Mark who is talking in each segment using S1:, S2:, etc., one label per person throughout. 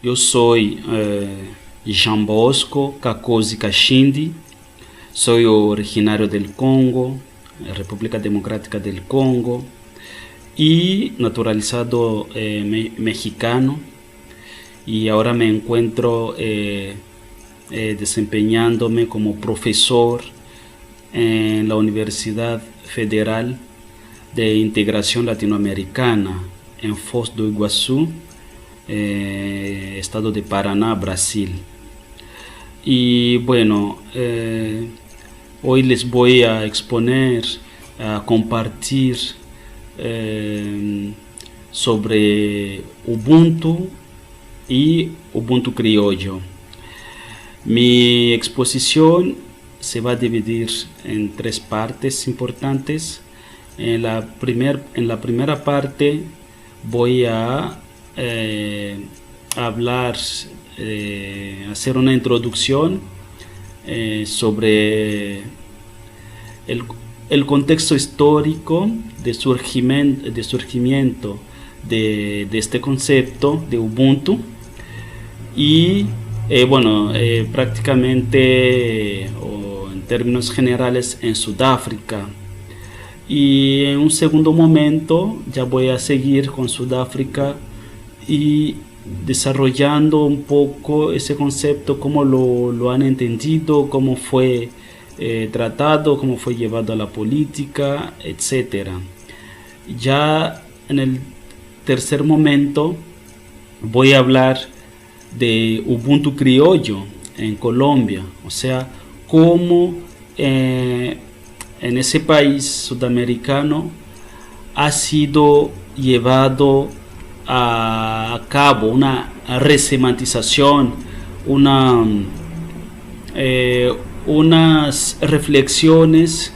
S1: Eu soy Jean Bosco Kakozi Kashindi, soy originario del Congo, República Democrática del Congo, y naturalizado mexicano, y ahora me encuentro desempeñándome como profesor en la Universidad Federal de Integración Latinoamericana en Foz do Iguazú, estado de Paraná, Brasil. Y bueno, hoy les voy a exponer, a compartir sobre Ubuntu y Ubuntu criollo. Mi exposición se va a dividir en tres partes importantes. En la primera parte voy a hablar, hacer una introducción sobre el contexto histórico de surgimiento de este concepto de Ubuntu, y prácticamente, o en términos generales, en Sudáfrica. Y en un segundo momento ya voy a seguir con Sudáfrica y desarrollando un poco ese concepto, cómo lo han entendido, cómo fue tratado, cómo fue llevado a la política, etc. Ya en el tercer momento voy a hablar de Ubuntu criollo en Colombia, o sea, cómo en ese país sudamericano ha sido llevado a cabo una resemantización, unas reflexiones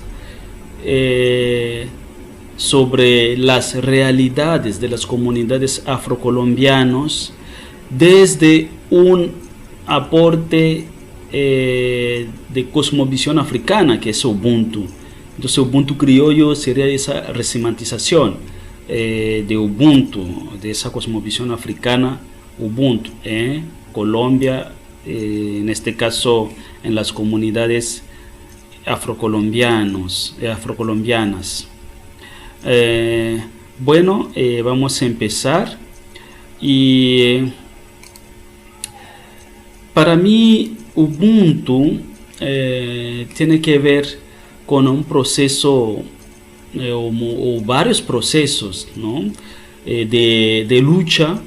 S1: sobre las realidades de las comunidades afrocolombianos desde un aporte de cosmovisión africana, que es Ubuntu. Entonces Ubuntu criollo sería esa resemantización de Ubuntu, de esa cosmovisión africana, Ubuntu, Colombia, en este caso en las comunidades afrocolombianas. Vamos a empezar. Y para mí Ubuntu tiene que ver con un proceso o varios procesos, ¿no? de lucha,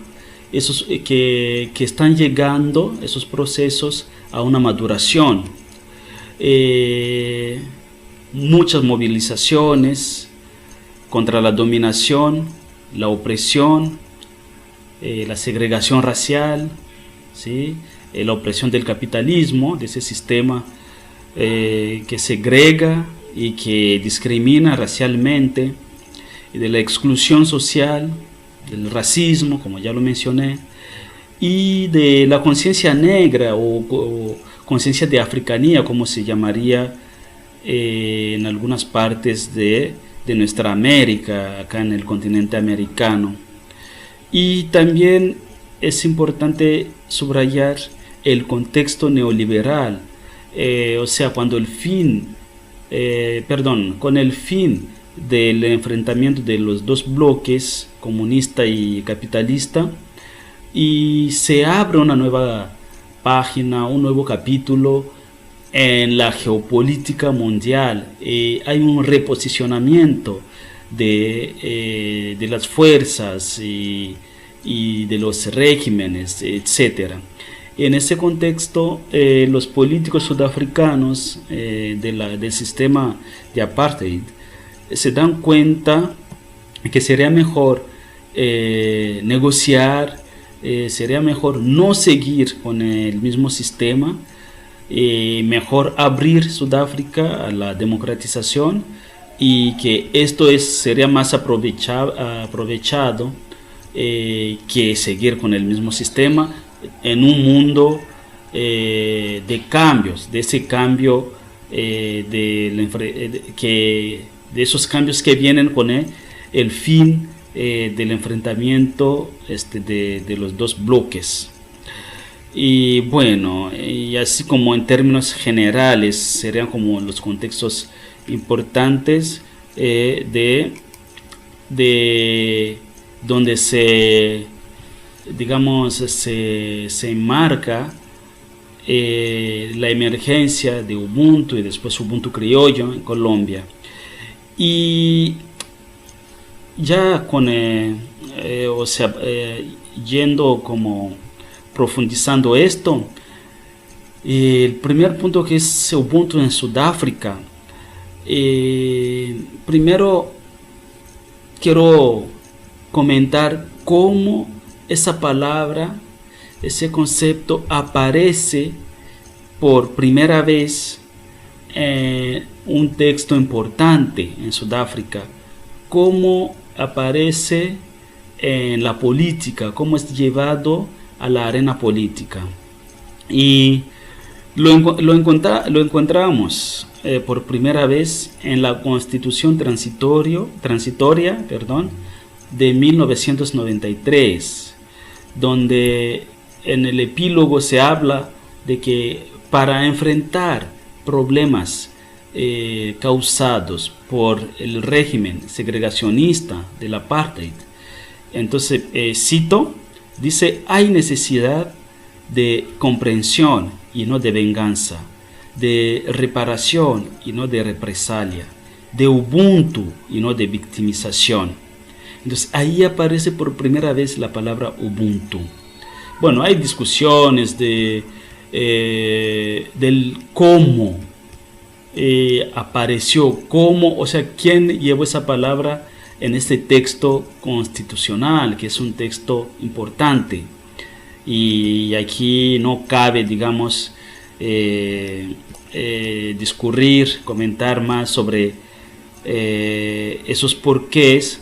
S1: esos que están llegando, esos procesos, a una maduración. Muchas movilizaciones contra la dominación, la opresión, la segregación racial, ¿sí? La opresión del capitalismo, de ese sistema que segrega y que discrimina racialmente, y de la exclusión social, del racismo, como ya lo mencioné, y de la conciencia negra o conciencia de africanía, como se llamaría en algunas partes de nuestra América, acá en el continente americano. Y también es importante subrayar el contexto neoliberal, o sea, con el fin del enfrentamiento de los dos bloques, comunista y capitalista, y se abre una nueva página, un nuevo capítulo en la geopolítica mundial. Hay un reposicionamiento de las fuerzas y de los regímenes, etc. En ese contexto, los políticos sudafricanos del sistema de apartheid se dan cuenta que sería mejor negociar, sería mejor no seguir con el mismo sistema, mejor abrir Sudáfrica a la democratización, y que esto sería más aprovechado que seguir con el mismo sistema en un mundo de cambios, de ese cambio, de esos cambios que vienen con el fin del enfrentamiento de los dos bloques. Y bueno, y así como en términos generales serían como los contextos importantes de donde se, digamos, se enmarca la emergencia de Ubuntu y después Ubuntu criollo en Colombia. Y ya con, yendo como profundizando esto, el primer punto que es Ubuntu en Sudáfrica, primero quiero comentar cómo esa palabra, ese concepto aparece por primera vez en un texto importante en Sudáfrica, cómo aparece en la política, cómo es llevado a la arena política. Y lo encontramos por primera vez en la Constitución transitoria de 1993, donde en el epílogo se habla de que para enfrentar problemas causados por el régimen segregacionista del apartheid, entonces cito, dice: hay necesidad de comprensión y no de venganza, de reparación y no de represalia, de Ubuntu y no de victimización. Entonces ahí aparece por primera vez la palabra Ubuntu. Bueno, hay discusiones del cómo apareció, cómo, o sea, quién llevó esa palabra en este texto constitucional, que es un texto importante. Y aquí no cabe, digamos, discurrir, comentar más sobre esos porqués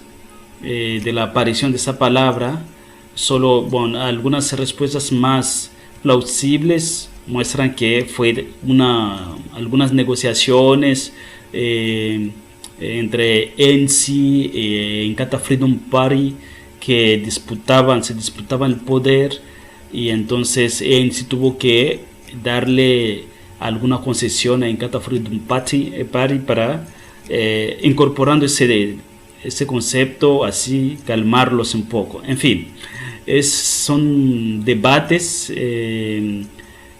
S1: de la aparición de esa palabra. Solo, bueno, algunas respuestas más plausibles muestran que fue algunas negociaciones entre ENSI y Inkatha Freedom Party, que se disputaban el poder, y entonces ENSI tuvo que darle alguna concesión a Inkatha Freedom Party para incorporando ese concepto, así calmarlos un poco. En fin, son debates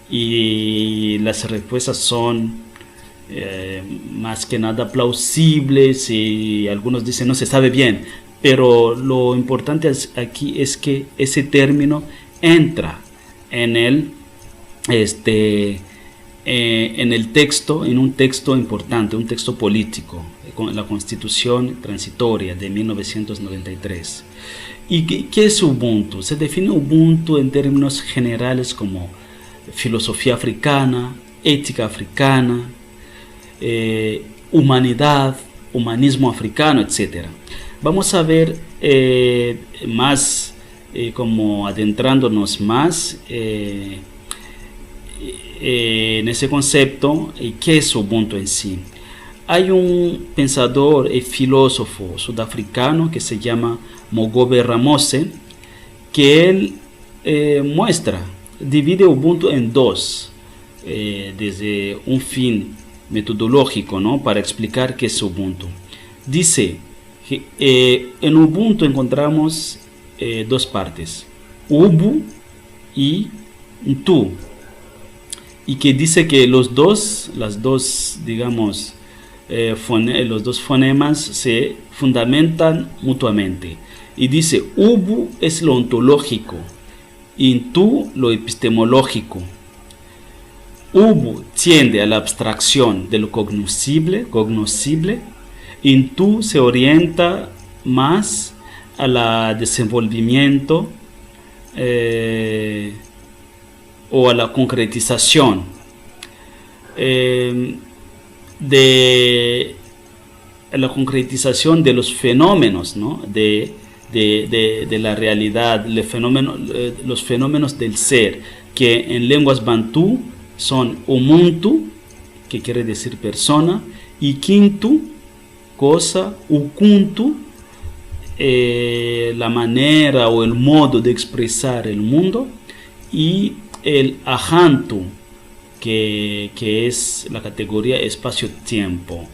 S1: y las respuestas son más que nada plausibles, y algunos dicen no se sabe bien, pero lo importante aquí es que ese término entra en el texto, en un texto importante, un texto político, con la Constitución transitoria de 1993. ¿Y qué es Ubuntu? Se define Ubuntu en términos generales como filosofía africana, ética africana, humanidad, humanismo africano, etc. Vamos a ver más, como adentrándonos más en ese concepto, qué es Ubuntu en sí. Hay un pensador y filósofo sudafricano que se llama Mogobe Ramose, que él divide Ubuntu en dos, desde un fin metodológico, ¿no?, para explicar qué es Ubuntu. Dice que en Ubuntu encontramos dos partes, Ubu y Tu, y que dice que los dos fonemas se fundamentan mutuamente. Y dice, Ubu es lo ontológico y Tu lo epistemológico. Ubu tiende a la abstracción de lo cognoscible, y Tu se orienta más al desenvolvimiento o a la concretización de los fenómenos, ¿no?, de la realidad, los fenómenos del ser, que en lenguas bantú son Umuntu, que quiere decir persona, y Kintu, cosa, Ukuntu, la manera o el modo de expresar el mundo, y el Ajantu, que es la categoría espacio-tiempo.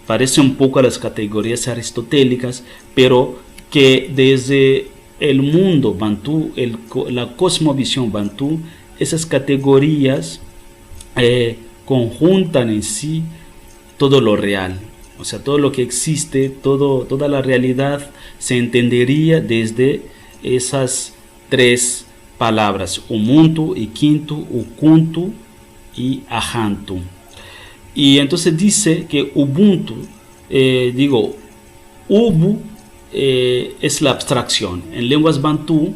S1: Parece un poco a las categorías aristotélicas, pero que desde el mundo bantú, la cosmovisión bantú, esas categorías conjuntan en sí todo lo real. O sea, todo lo que existe, toda la realidad se entendería desde esas tres palabras: Umuntu, Ikintu, Ukuntu y Ajantu. Y entonces dice que Ubuntu, Ubu es la abstracción. En lenguas bantú,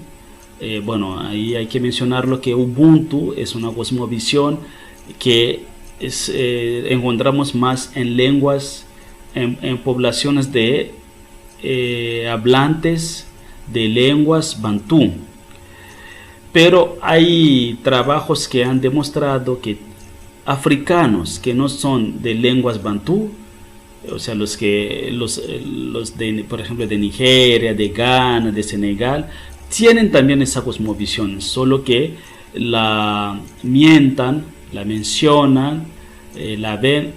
S1: bueno, ahí hay que mencionarlo, que Ubuntu es una cosmovisión que encontramos más en lenguas, en poblaciones de hablantes de lenguas bantú. Pero hay trabajos que han demostrado que africanos que no son de lenguas bantú, o sea, los de, por ejemplo, de Nigeria, de Ghana, de Senegal, tienen también esa cosmovisión, solo que la mencionan, la ven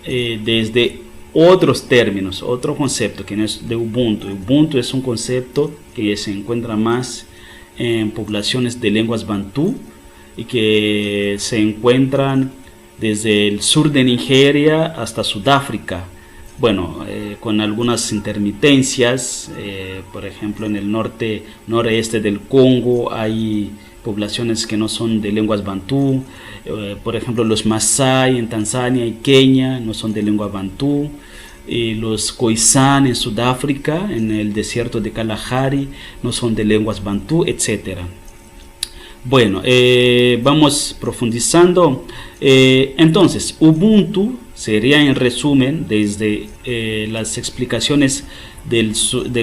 S1: desde otros términos, otro concepto que no es de Ubuntu. Ubuntu es un concepto que se encuentra más en poblaciones de lenguas bantú y que se encuentran desde el sur de Nigeria hasta Sudáfrica. Bueno, con algunas intermitencias, por ejemplo en el noreste del Congo hay poblaciones que no son de lenguas bantú, por ejemplo los Masai en Tanzania y Kenia no son de lengua bantú, y los Khoisan en Sudáfrica, en el desierto de Kalahari, no son de lenguas bantú, etc. Bueno, vamos profundizando. Entonces, Ubuntu sería en resumen, desde las explicaciones del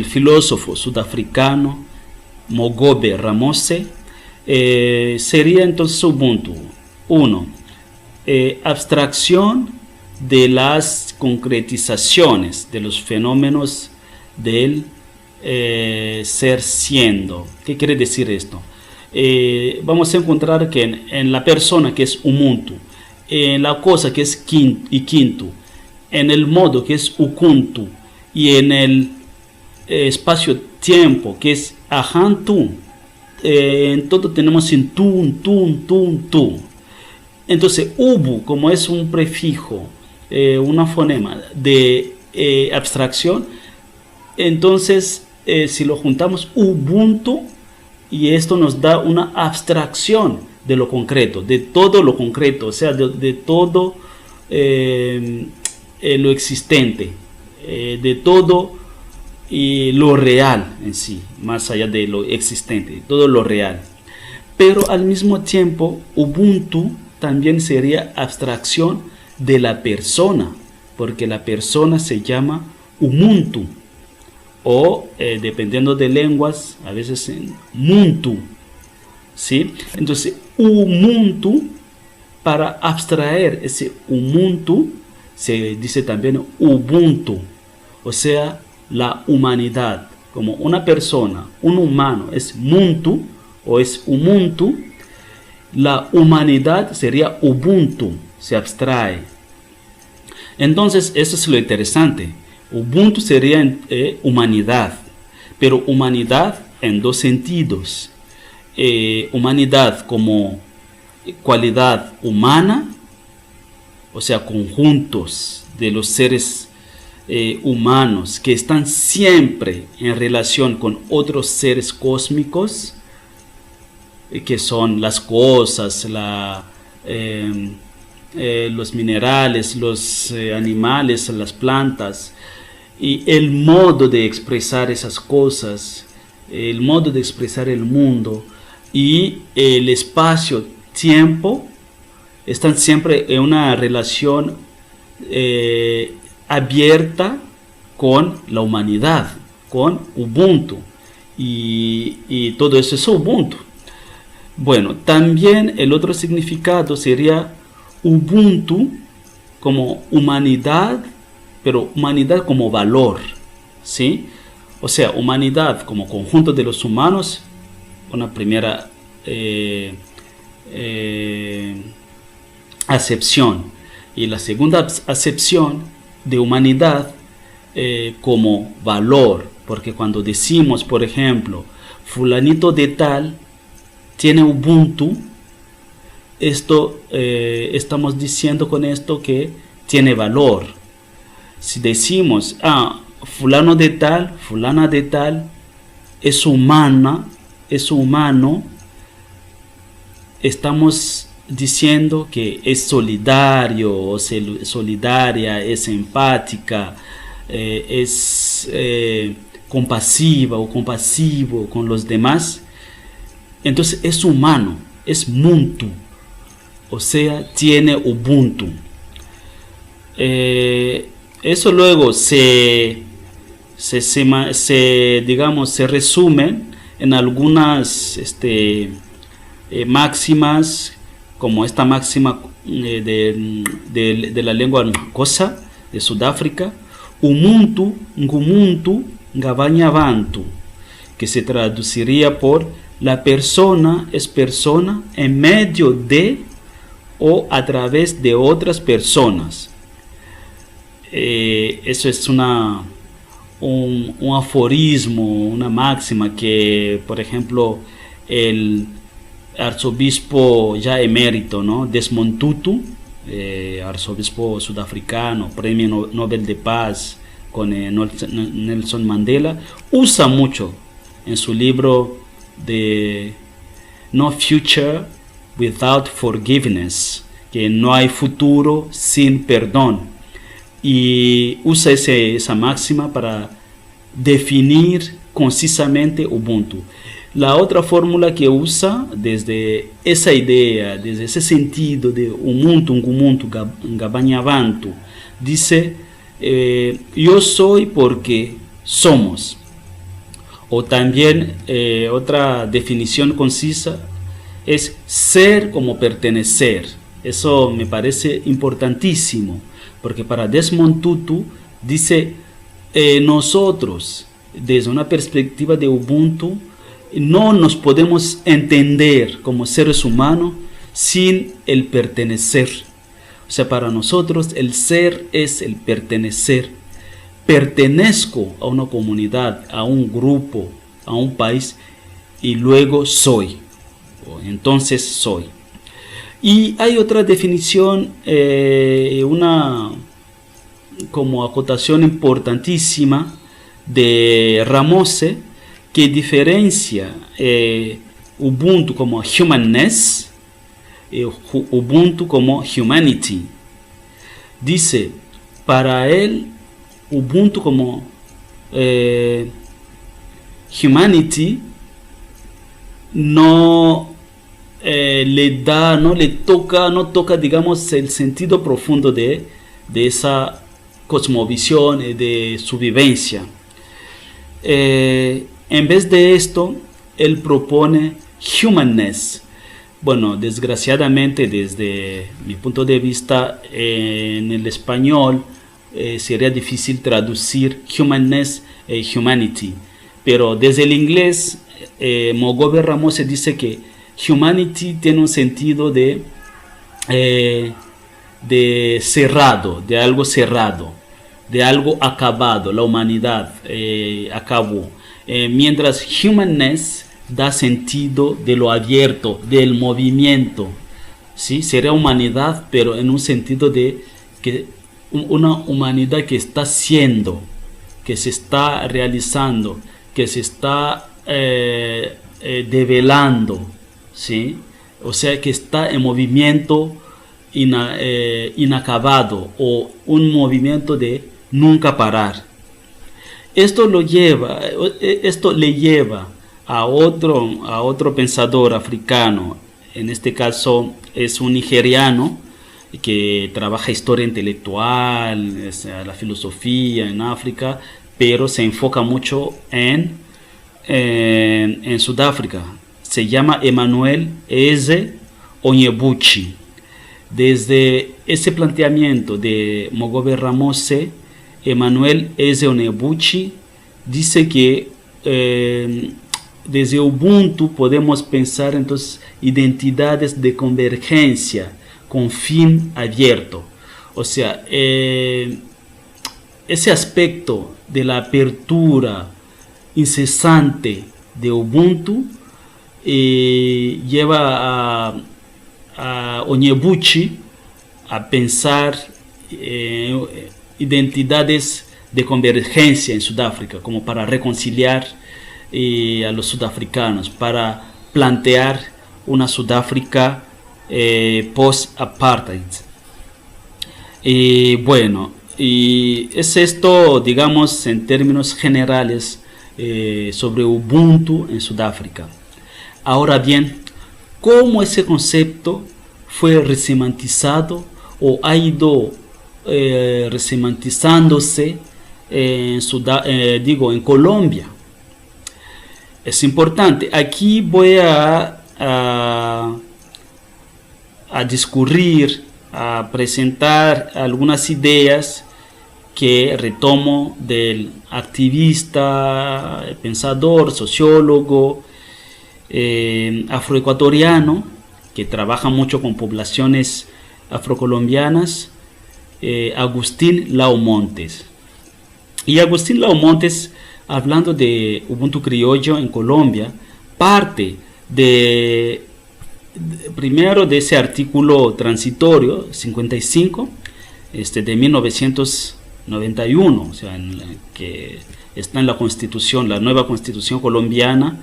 S1: filósofo sudafricano Mogobe Ramose, sería entonces Ubuntu 1. Abstracción de las concretizaciones de los fenómenos del ser siendo. ¿Qué quiere decir esto? Vamos a encontrar que en la persona, que es Umuntu, en la cosa, que es Ikintu, en el modo, que es Ukuntu, y en el espacio-tiempo, que es Ajantu, en todo tenemos en tu. Entonces Ubu, como es un prefijo, una fonema de abstracción, entonces si lo juntamos Ubuntu, y esto nos da una abstracción de lo concreto, de todo lo concreto, o sea, de todo lo existente, de todo y lo real en sí, más allá de lo existente, todo lo real. Pero al mismo tiempo, Ubuntu también sería abstracción de la persona, porque la persona se llama Umuntu, o dependiendo de lenguas, a veces en Muntu, ¿sí? Entonces, Umuntu, para abstraer ese Umuntu, se dice también Ubuntu, o sea, la humanidad. Como una persona, un humano es Muntu o es Umuntu, la humanidad sería Ubuntu, se abstrae. Entonces, eso es lo interesante. Ubuntu sería humanidad, pero humanidad en dos sentidos. Humanidad como cualidad humana, o sea, conjuntos de los seres humanos que están siempre en relación con otros seres cósmicos, que son las cosas, los minerales, los animales, las plantas, y el modo de expresar esas cosas, el modo de expresar el mundo y el espacio-tiempo están siempre en una relación abierta con la humanidad, con Ubuntu, y todo eso es Ubuntu. Bueno, también el otro significado sería Ubuntu como humanidad, pero humanidad como valor, ¿sí? O sea, humanidad como conjunto de los humanos, una primera acepción. Y la segunda acepción de humanidad como valor, porque cuando decimos, por ejemplo, fulanito de tal tiene Ubuntu, esto estamos diciendo con esto que tiene valor. Si decimos, fulano de tal, fulana de tal es humana, es humano, estamos diciendo que es solidario o solidaria, es empática, es compasiva o compasivo con los demás. Entonces es humano, es muntu, o sea, tiene Ubuntu. Eso luego digamos, se resume en algunas máximas, como esta máxima de la lengua Xhosa de Sudáfrica, Umuntu, Ngumuntu, Ngabanya Bantu, que se traduciría por la persona es persona en medio de o a través de otras personas. Eso es un aforismo, una máxima que, por ejemplo, el arzobispo ya emérito, ¿no?, Desmond Tutu, arzobispo sudafricano, premio Nobel de Paz con Nelson Mandela, usa mucho en su libro de No Future Without Forgiveness, que no hay futuro sin perdón. Y usa esa máxima para definir concisamente Ubuntu. La otra fórmula que usa desde esa idea, desde ese sentido de Umuntu, Ngumuntu, Ngabanya Bantu, dice, yo soy porque somos. O también otra definición concisa es ser como pertenecer. Eso me parece importantísimo, porque para Desmond Tutu dice, nosotros desde una perspectiva de Ubuntu no nos podemos entender como seres humanos sin el pertenecer. O sea, para nosotros el ser es el pertenecer. Pertenezco a una comunidad, a un grupo, a un país, y luego soy. Entonces soy. Y hay otra definición, una como acotación importantísima de Ramose, que diferencia Ubuntu como humanness, Ubuntu como humanity. Dice, para él, Ubuntu como humanity no toca, digamos, el sentido profundo de esa cosmovisión, de su vivencia. En vez de esto, él propone humanness. Bueno, desgraciadamente, desde mi punto de vista, en el español sería difícil traducir humanness e humanity, pero desde el inglés, Mogobe Ramose dice que humanity tiene un sentido de cerrado, de algo cerrado, de algo acabado. La humanidad acabó, mientras humanness da sentido de lo abierto, del movimiento, ¿sí? Sería humanidad, pero en un sentido de que una humanidad que está siendo, que se está realizando, que se está develando, ¿sí? O sea, que está en movimiento inacabado, o un movimiento de nunca parar. Esto le lleva a otro pensador africano. En este caso es un nigeriano que trabaja historia intelectual, la filosofía en África, pero se enfoca mucho en Sudáfrica. Se llama Emmanuel Eze Onyebuchi. Desde ese planteamiento de Mogobe Ramose, Emmanuel Eze Onyebuchi dice que desde Ubuntu podemos pensar entonces identidades de convergencia con fin abierto. O sea, ese aspecto de la apertura incesante de Ubuntu lleva a Onyebuchi a pensar identidades de convergencia en Sudáfrica, como para reconciliar a los sudafricanos, para plantear una Sudáfrica post-apartheid. Bueno, y es esto, digamos, en términos generales sobre Ubuntu en Sudáfrica. Ahora bien, ¿cómo ese concepto fue resemantizado o ha ido resemantizándose en Colombia? Es importante. Aquí voy a discurrir, a presentar algunas ideas que retomo del activista, pensador, sociólogo afroecuatoriano que trabaja mucho con poblaciones afrocolombianas, Agustín Lao Montes. Y Agustín Lao Montes, hablando de Ubuntu criollo en Colombia, parte primero de ese artículo transitorio 55 de 1991, o sea, que está en la Constitución, la nueva Constitución colombiana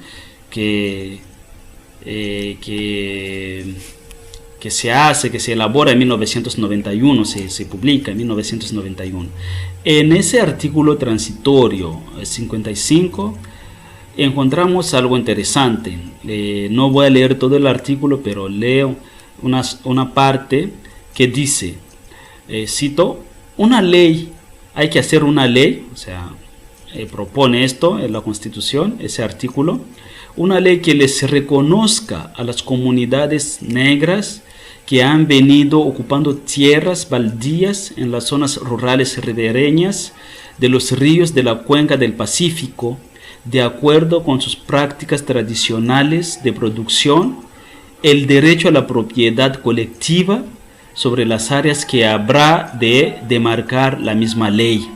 S1: que se elabora en 1991, se publica en 1991. En ese artículo transitorio 55 encontramos algo interesante. No voy a leer todo el artículo, pero leo una parte que dice, cito, hay que hacer una ley, o sea, propone esto en la Constitución, ese artículo, una ley que les reconozca a las comunidades negras que han venido ocupando tierras baldías en las zonas rurales ribereñas de los ríos de la cuenca del Pacífico, de acuerdo con sus prácticas tradicionales de producción, el derecho a la propiedad colectiva sobre las áreas que habrá de demarcar la misma ley.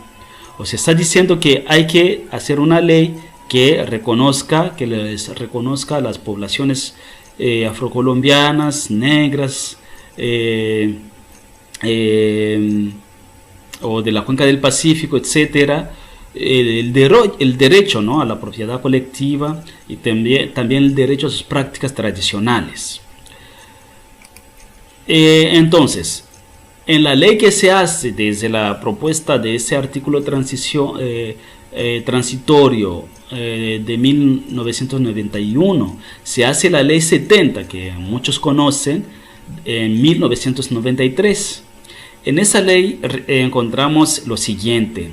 S1: O sea, está diciendo que hay que hacer una ley que les reconozca a las poblaciones afrocolombianas, negras, o de la cuenca del Pacífico, etcétera, el derecho, ¿no?, a la propiedad colectiva y también el derecho a sus prácticas tradicionales. Entonces, en la ley que se hace desde la propuesta de ese artículo transitorio de 1991, se hace la ley 70, que muchos conocen, en 1993. En esa ley encontramos lo siguiente: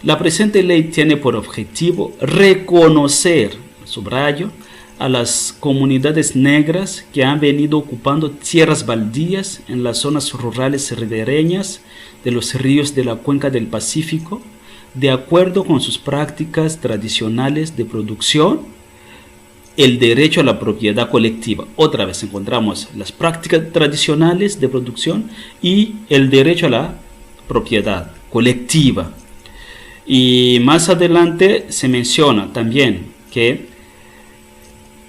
S1: la presente ley tiene por objetivo reconocer, subrayo, a las comunidades negras que han venido ocupando tierras baldías en las zonas rurales ribereñas de los ríos de la cuenca del Pacífico, de acuerdo con sus prácticas tradicionales de producción, el derecho a la propiedad colectiva. Otra vez encontramos las prácticas tradicionales de producción y el derecho a la propiedad colectiva. Y más adelante se menciona también que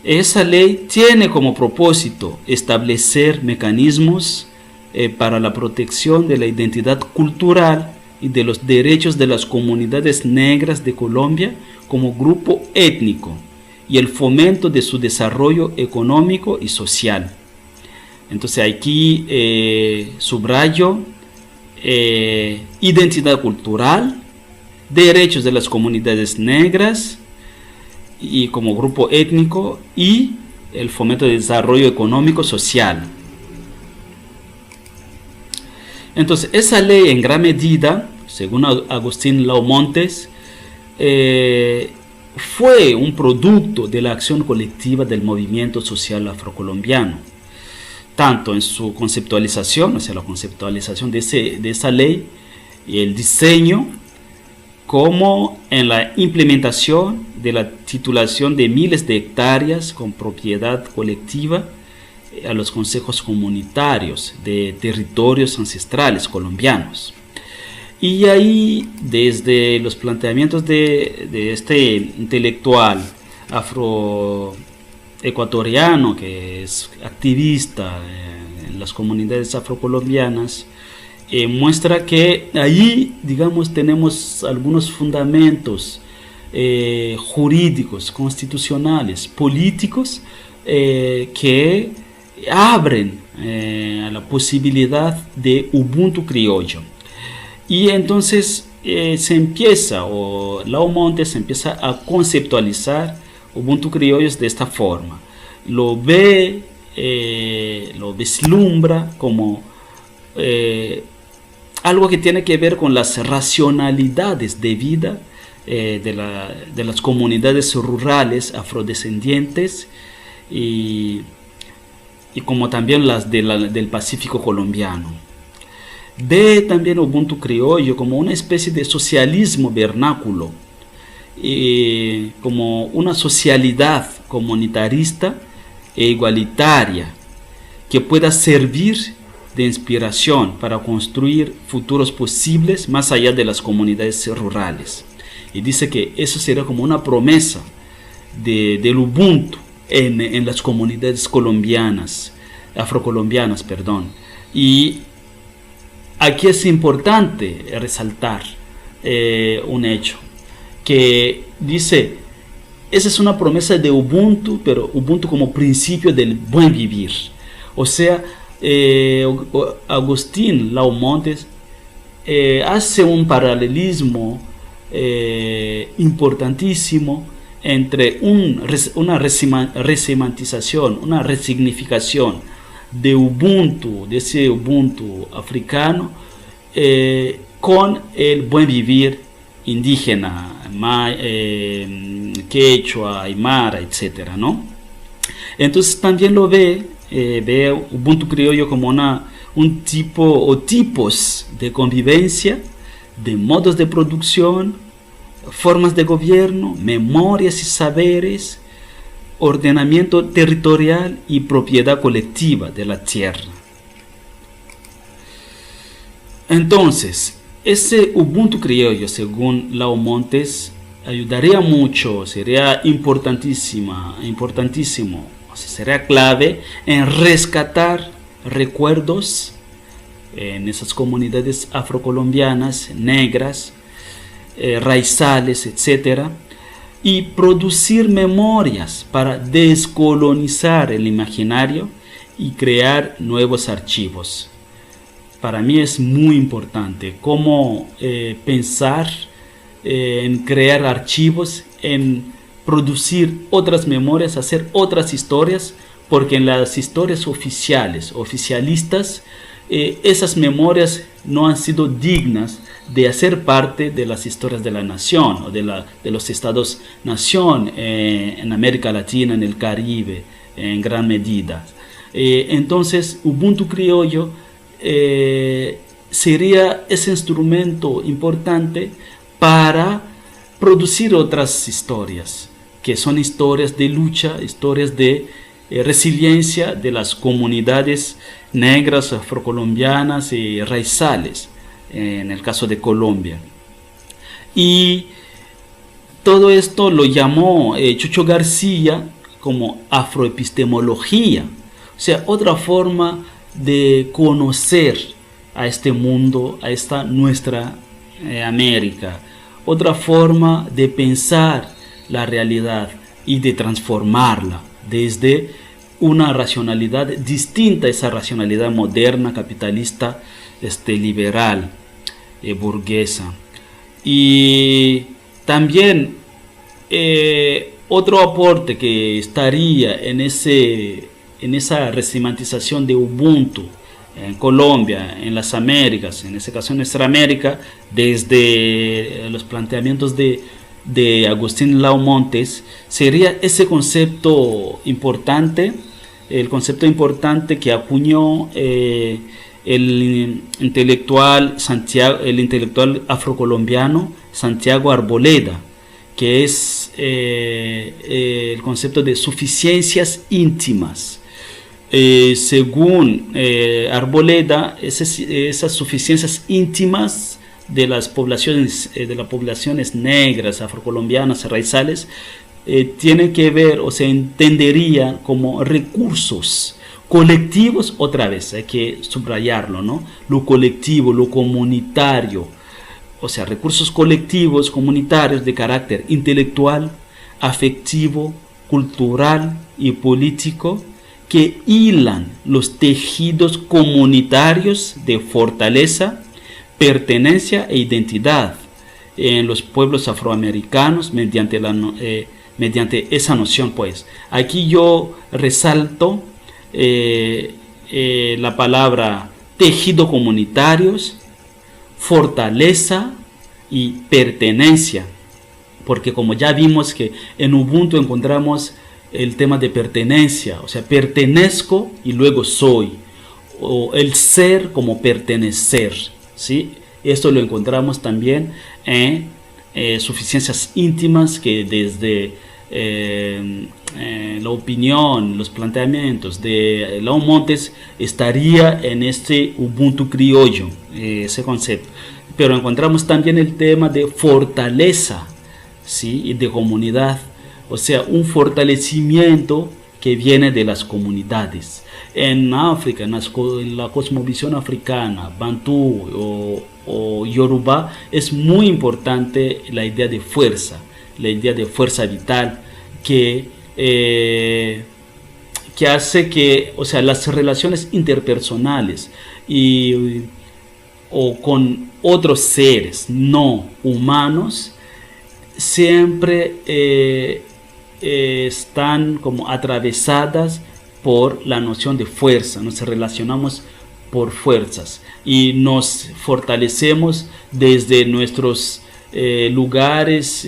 S1: esa ley tiene como propósito establecer mecanismos para la protección de la identidad cultural y de los derechos de las comunidades negras de Colombia como grupo étnico y el fomento de su desarrollo económico y social. Entonces aquí subrayo identidad cultural, derechos de las comunidades negras y como grupo étnico y el fomento de desarrollo económico social. Entonces esa ley en gran medida, según Agustín Lao Montes, fue un producto de la acción colectiva del movimiento social afrocolombiano, tanto en su conceptualización, o sea, la conceptualización de esa ley y el diseño, como en la implementación de la titulación de miles de hectáreas con propiedad colectiva a los consejos comunitarios de territorios ancestrales colombianos. Y ahí, desde los planteamientos de este intelectual afroecuatoriano, que es activista en las comunidades afrocolombianas, muestra que ahí, digamos, tenemos algunos fundamentos jurídicos, constitucionales, políticos, que abren a la posibilidad de Ubuntu criollo. Y entonces Lau Montes empieza a conceptualizar Ubuntu criollos de esta forma. Lo vislumbra como algo que tiene que ver con las racionalidades de vida de las comunidades rurales afrodescendientes y como también las del Pacífico colombiano. Ve también Ubuntu criollo como una especie de socialismo vernáculo, como una socialidad comunitarista e igualitaria que pueda servir de inspiración para construir futuros posibles más allá de las comunidades rurales. Y dice que eso será como una promesa del Ubuntu en las comunidades afrocolombianas, perdón. Y aquí es importante resaltar un hecho, que dice, esa es una promesa de Ubuntu, pero Ubuntu como principio del buen vivir. O sea, Agustín Lau Montes hace un paralelismo importantísimo entre una resemantización, una resignificación de Ubuntu, de ese Ubuntu africano, con el buen vivir indígena, quechua, aymara, etc., ¿no? Entonces también lo ve Ubuntu criollo como un tipo o tipos de convivencia, de modos de producción, formas de gobierno, memorias y saberes, ordenamiento territorial y propiedad colectiva de la tierra. Entonces, ese Ubuntu criollo, según Lau Montes, ayudaría mucho, sería importantísimo, o sea, sería clave en rescatar recuerdos en esas comunidades afrocolombianas, negras, raizales, etc., y producir memorias para descolonizar el imaginario y crear nuevos archivos. Para mí es muy importante cómo pensar en crear archivos, en producir otras memorias, hacer otras historias, porque en las historias oficialistas, esas memorias no han sido dignas de hacer parte de las historias de la nación o de los estados-nación en América Latina, en el Caribe, en gran medida. Entonces, Ubuntu criollo sería ese instrumento importante para producir otras historias, que son historias de lucha, historias de resiliencia de las comunidades negras, afrocolombianas y raizales, en el caso de Colombia. Y todo esto lo llamó Chucho García como afroepistemología, o sea, otra forma de conocer a este mundo, a esta nuestra América, otra forma de pensar la realidad y de transformarla desde una racionalidad distinta a esa racionalidad moderna, capitalista, liberal, burguesa. Y también otro aporte que estaría en esa resemantización de Ubuntu en Colombia, en las Américas, en ese caso en nuestra América, desde los planteamientos de Agustín Lau Montes, sería ese concepto importante, el concepto importante que acuñó el intelectual afrocolombiano Santiago Arboleda, que es el concepto de suficiencias íntimas. Según Arboleda, esas suficiencias íntimas de las poblaciones negras, afrocolombianas, raizales, tienen que ver o se entendería como recursos colectivos. Otra vez hay que subrayarlo, ¿no? Lo colectivo, lo comunitario, o sea, recursos colectivos, comunitarios de carácter intelectual, afectivo, cultural y político, que hilan los tejidos comunitarios de fortaleza, pertenencia e identidad en los pueblos afroamericanos mediante esa noción. Pues aquí yo resalto la palabra tejido comunitarios, fortaleza y pertenencia, porque como ya vimos que en Ubuntu encontramos el tema de pertenencia, o sea, pertenezco y luego soy, o el ser como pertenecer, ¿sí? Esto lo encontramos también en suficiencias íntimas, que desde la opinión, los planteamientos de León Montes estaría en este Ubuntu criollo, ese concepto. Pero encontramos también el tema de fortaleza, ¿sí? Y de comunidad, o sea, un fortalecimiento que viene de las comunidades. En África, en la cosmovisión africana, Bantú o Yoruba, es muy importante la idea de fuerza vital, que hace que, o sea, las relaciones interpersonales o con otros seres no humanos siempre están como atravesadas por la noción de fuerza. Nos relacionamos por fuerzas y nos fortalecemos desde nuestros lugares,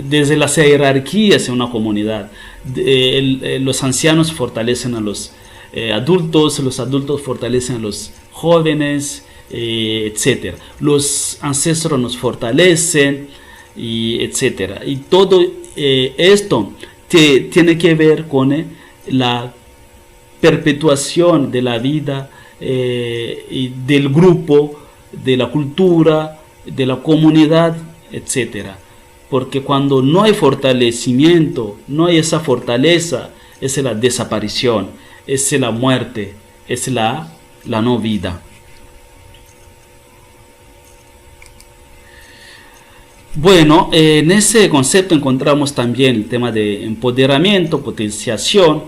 S1: desde las jerarquías en una comunidad. Los ancianos fortalecen a los adultos, los adultos fortalecen a los jóvenes, etcétera. Los ancestros nos fortalecen, etcétera. Y todo esto tiene que ver con la perpetuación de la vida y del grupo, de la cultura, de la comunidad, etcétera. Porque cuando no hay fortalecimiento, no hay esa fortaleza, es la desaparición, es la muerte, es la no vida. Bueno, en ese concepto encontramos también el tema de empoderamiento, potenciación,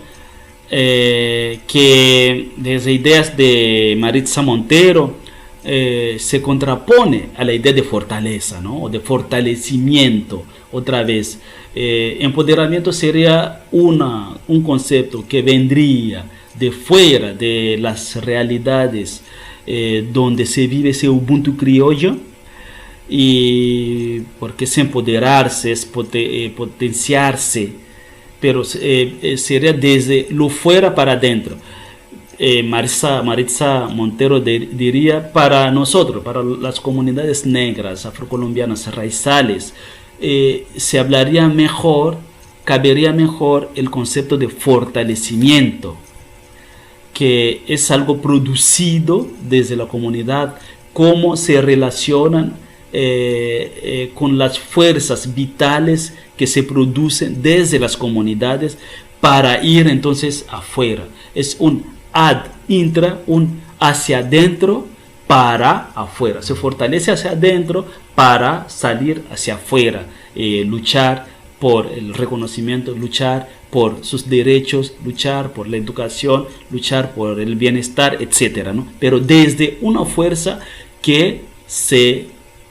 S1: que desde ideas de Maritza Montero se contrapone a la idea de fortaleza, ¿no? O de fortalecimiento. Otra vez, empoderamiento sería un concepto que vendría de fuera de las realidades donde se vive ese Ubuntu criollo, y porque es empoderarse, es potenciarse, pero sería desde lo fuera para adentro. Maritza Montero diría, para nosotros, para las comunidades negras, afrocolombianas, raizales, se hablaría mejor, cabería mejor el concepto de fortalecimiento, que es algo producido desde la comunidad, cómo se relacionan con las fuerzas vitales que se producen desde las comunidades para ir entonces afuera. Es un ad intra, un hacia adentro para afuera. Se fortalece hacia adentro para salir hacia afuera, luchar por el reconocimiento, luchar por sus derechos, luchar por la educación, luchar por el bienestar, etcétera, ¿no? Pero desde una fuerza que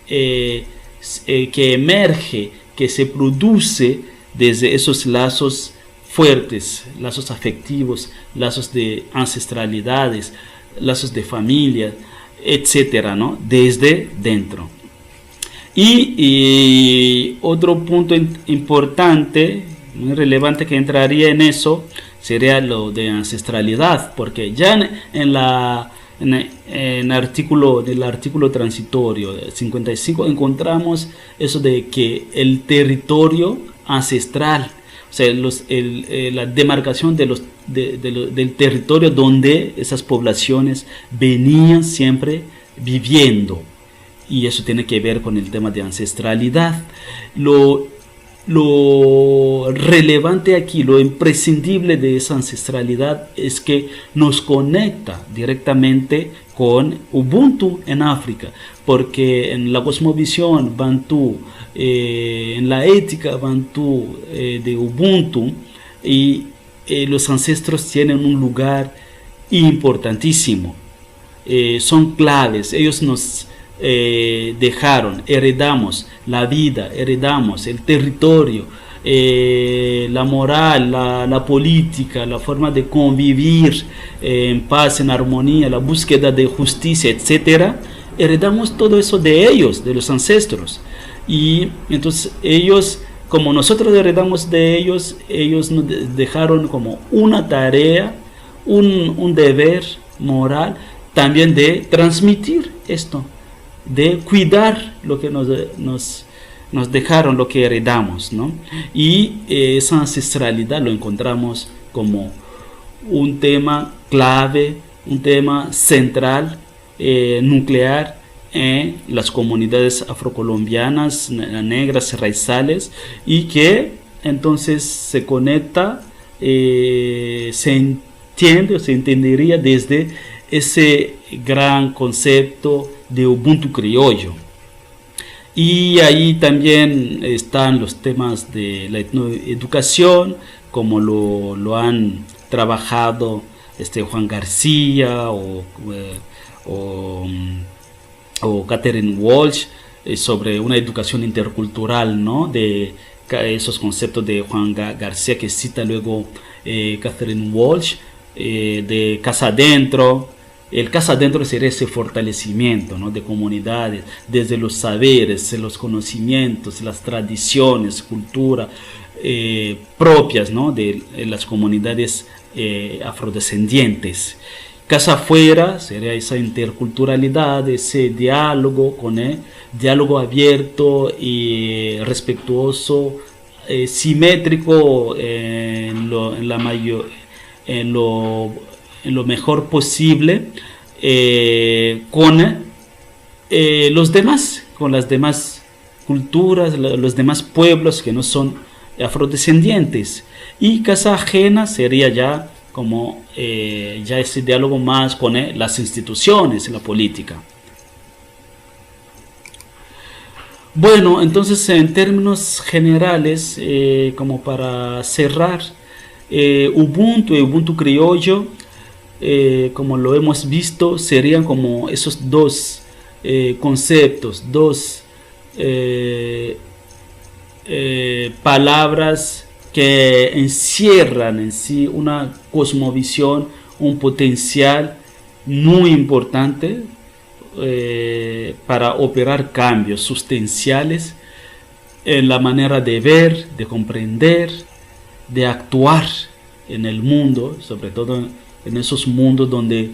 S1: que emerge, que se produce desde esos lazos fuertes, lazos afectivos, lazos de ancestralidades, lazos de familia, etcétera, ¿no? Desde dentro. Y otro punto importante, muy relevante, que entraría en eso, sería lo de ancestralidad, porque ya en el artículo transitorio 55 encontramos eso de que el territorio ancestral, o sea, la demarcación del territorio donde esas poblaciones venían siempre viviendo, y eso tiene que ver con el tema de ancestralidad. Lo relevante aquí, lo imprescindible de esa ancestralidad es que nos conecta directamente con Ubuntu en África, porque en la cosmovisión Bantú, en la ética Bantú de Ubuntu, los ancestros tienen un lugar importantísimo, son claves, ellos nos dejaron, heredamos la vida, heredamos el territorio, la moral, la política, la forma de convivir en paz, en armonía, la búsqueda de justicia, etcétera. Heredamos todo eso de ellos, de los ancestros, y entonces ellos, como nosotros heredamos de ellos, ellos nos dejaron como una tarea, un deber moral también de transmitir esto, de cuidar lo que nos dejaron, lo que heredamos, ¿no? Y esa ancestralidad lo encontramos como un tema clave, un tema central, nuclear en las comunidades afrocolombianas, negras, raizales, y que entonces se conecta, se entiende o se entendería desde ese gran concepto de Ubuntu criollo. Y ahí también están los temas de la etnoeducación, como lo han trabajado Juan García o Catherine Walsh, sobre una educación intercultural, ¿no? De esos conceptos de Juan García que cita luego Catherine Walsh, de casa adentro. El casa adentro sería ese fortalecimiento, ¿no? De comunidades, desde los saberes, los conocimientos, las tradiciones, cultura propias, ¿no? De las comunidades afrodescendientes. Casa afuera sería esa interculturalidad, ese diálogo diálogo abierto y respetuoso, simétrico en lo mejor posible, con los demás, con las demás culturas, los demás pueblos que no son afrodescendientes. Y casa ajena sería ya como ya ese diálogo más con las instituciones, la política. Bueno, entonces en términos generales, como para cerrar, Ubuntu y Ubuntu criollo, como lo hemos visto, serían como esos dos conceptos, dos palabras que encierran en sí una cosmovisión, un potencial muy importante para operar cambios sustanciales en la manera de ver, de comprender, de actuar en el mundo, sobre todo en esos mundos donde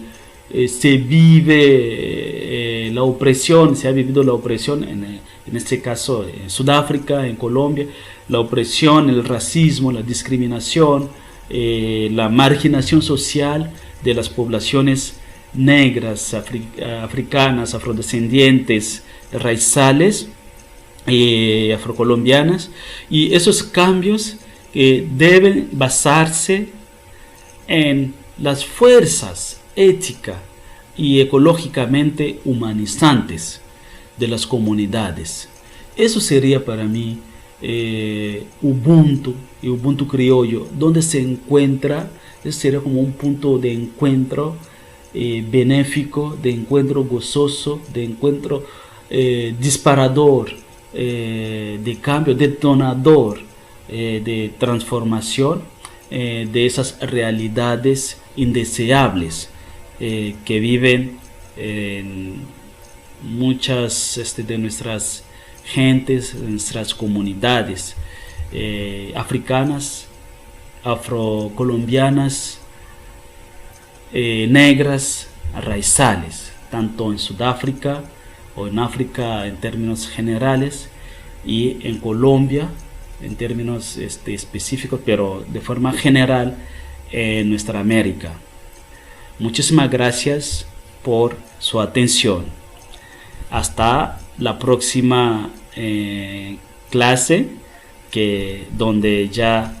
S1: se vive la opresión, se ha vivido la opresión, en este caso en Sudáfrica, en Colombia, la opresión, el racismo, la discriminación, la marginación social de las poblaciones negras, africanas, afrodescendientes, raizales, afrocolombianas, y esos cambios deben basarse en las fuerzas ética y ecológicamente humanizantes de las comunidades. Eso sería para mí Ubuntu y Ubuntu criollo, donde se encuentra, eso sería como un punto de encuentro benéfico, de encuentro gozoso, de encuentro disparador, de cambio, detonador, de transformación de esas realidades indeseables que viven en muchas de nuestras gentes, nuestras comunidades africanas, afrocolombianas negras raizales, tanto en Sudáfrica o en África en términos generales, y en Colombia en términos específicos, pero de forma general en nuestra América. Muchísimas gracias por su atención. Hasta la próxima clase, donde ya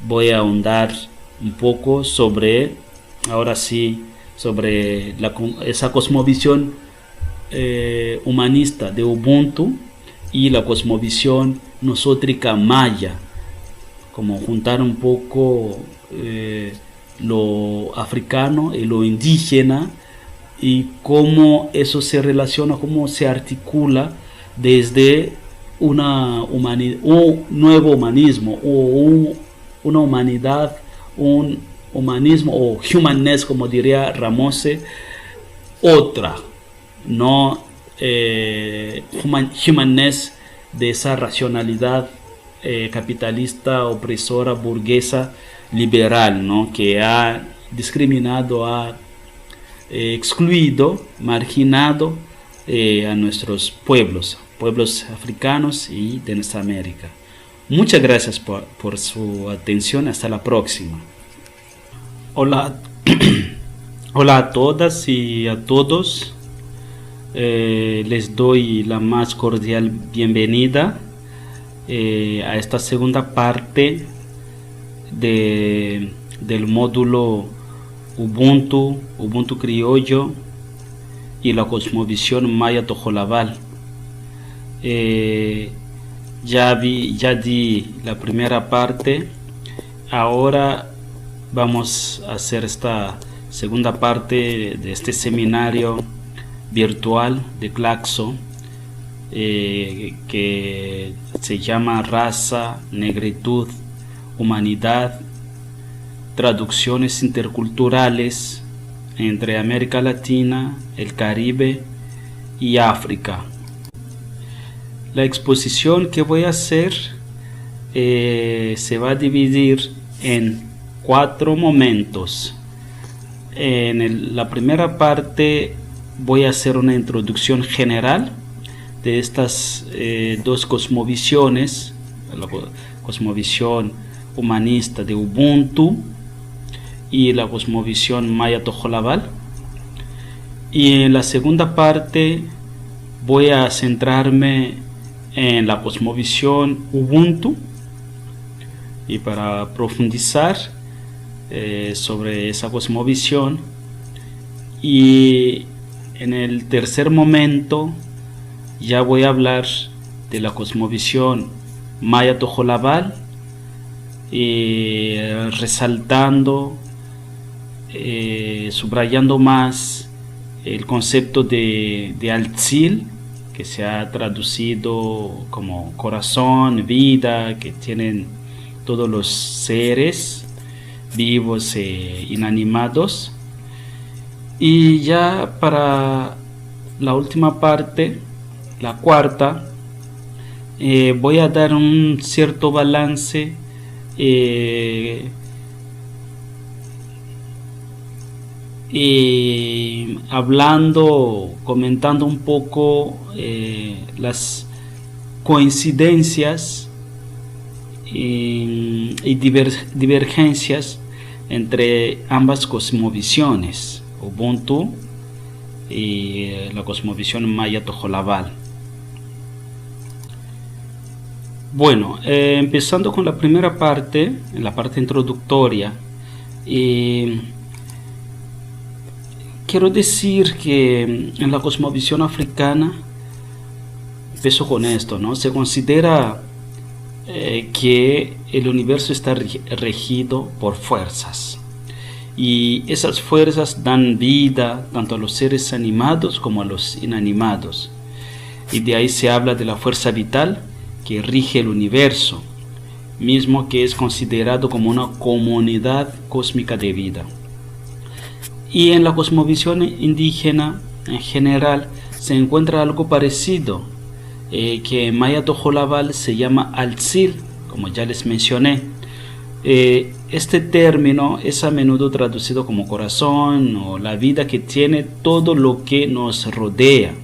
S1: voy a ahondar un poco sobre, ahora sí, sobre esa cosmovisión humanista de Ubuntu y la cosmovisión nosótrica maya, como juntar un poco lo africano y lo indígena, y cómo eso se relaciona, cómo se articula desde un nuevo humanismo, o una humanidad, un humanismo o humanness, como diría Ramose, otra, no humanness de esa racionalidad capitalista, opresora, burguesa, liberal, ¿no? Que ha discriminado, ha excluido, marginado a nuestros pueblos africanos y de nuestra América. Muchas gracias por su atención. Hasta la próxima. Hola, hola a todas y a todos. Les doy la más cordial bienvenida a esta segunda parte del módulo Ubuntu criollo y la cosmovisión maya tojolabal. Ya di la primera parte. Ahora vamos a hacer esta segunda parte de este seminario virtual de Claxo, que se llama Raza, Negritud, Humanidad, Traducciones interculturales entre América Latina, el Caribe y África. La exposición que voy a hacer se va a dividir en 4 momentos. En la primera parte voy a hacer una introducción general de estas 2 cosmovisiones, la cosmovisión humanista de Ubuntu y la cosmovisión maya tojolabal. Y en la segunda parte voy a centrarme en la cosmovisión Ubuntu, y para profundizar sobre esa cosmovisión. Y en el tercer momento ya voy a hablar de la cosmovisión maya tojolabal, resaltando, subrayando más el concepto de Altzil, que se ha traducido como corazón, vida, que tienen todos los seres vivos e inanimados. Y ya para la última parte, la cuarta, voy a dar un cierto balance comentando un poco las coincidencias y divergencias entre ambas cosmovisiones, Ubuntu y la cosmovisión maya tojolabal. Bueno, empezando con la primera parte, la parte introductoria, quiero decir que en la cosmovisión africana, empiezo con esto, ¿no? Se considera que el universo está regido por fuerzas, y esas fuerzas dan vida tanto a los seres animados como a los inanimados, y de ahí se habla de la fuerza vital que rige el universo, mismo que es considerado como una comunidad cósmica de vida. Y en la cosmovisión indígena en general se encuentra algo parecido, que en maya tojolabal se llama Altzil, como ya les mencioné. este término es a menudo traducido como corazón o la vida que tiene todo lo que nos rodea,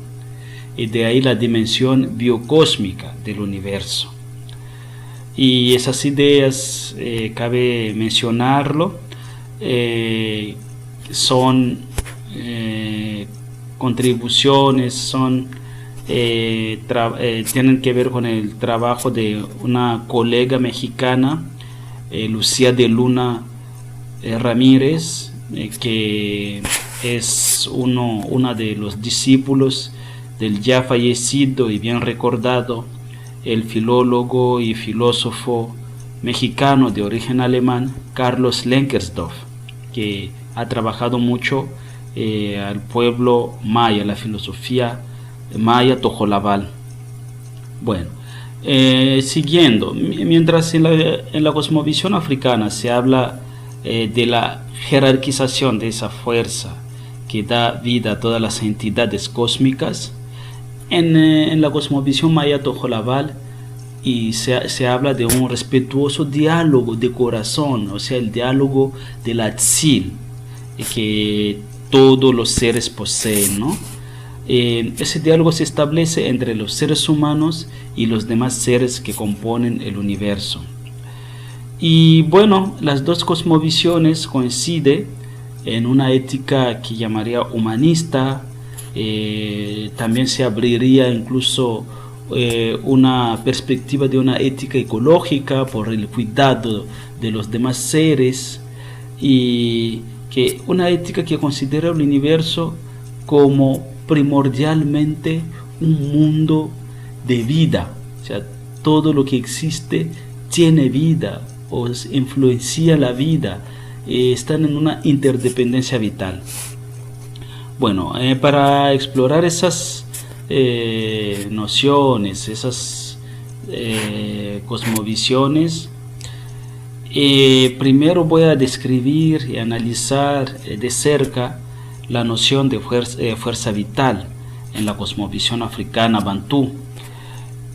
S1: y de ahí la dimensión biocósmica del universo. Y esas ideas, cabe mencionarlo, son contribuciones, tienen que ver con el trabajo de una colega mexicana, Lucía de Luna Ramírez, que es una de los discípulos del ya fallecido y bien recordado el filólogo y filósofo mexicano de origen alemán Carlos Lenkersdorf, que ha trabajado mucho al pueblo maya, la filosofía maya tojolabal. Bueno, siguiendo, mientras en la cosmovisión africana se habla de la jerarquización de esa fuerza que da vida a todas las entidades cósmicas, en la cosmovisión maya tojolabal y se habla de un respetuoso diálogo de corazón, o sea, el diálogo del Atzil, que todos los seres poseen, ¿no? Ese diálogo se establece entre los seres humanos y los demás seres que componen el universo. Y bueno, las dos cosmovisiones coinciden en una ética que llamaría humanista. También se abriría incluso una perspectiva de una ética ecológica por el cuidado de los demás seres, y que una ética que considera el universo como primordialmente un mundo de vida, o sea, todo lo que existe tiene vida o influencia la vida, están en una interdependencia vital. Bueno, para explorar esas nociones, esas cosmovisiones, primero voy a describir y analizar de cerca la noción de fuerza vital en la cosmovisión africana bantú,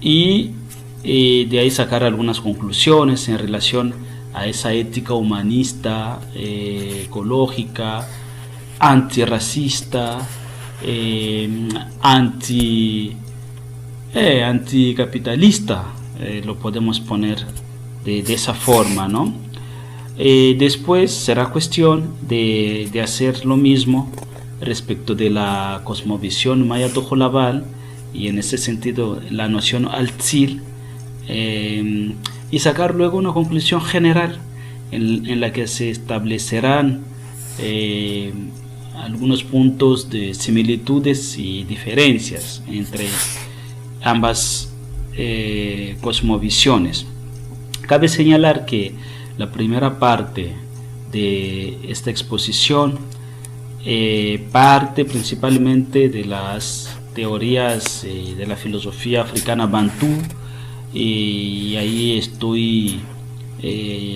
S1: y de ahí sacar algunas conclusiones en relación a esa ética humanista, ecológica, antirracista, anticapitalista, lo podemos poner de esa forma, ¿no? Después será cuestión de hacer lo mismo respecto de la cosmovisión maya tojolabal, y en ese sentido la noción Atzil, y sacar luego una conclusión general en la que se establecerán algunos puntos de similitudes y diferencias entre ambas cosmovisiones. Cabe señalar que la primera parte de esta exposición parte principalmente de las teorías de la filosofía africana bantú, y ahí estoy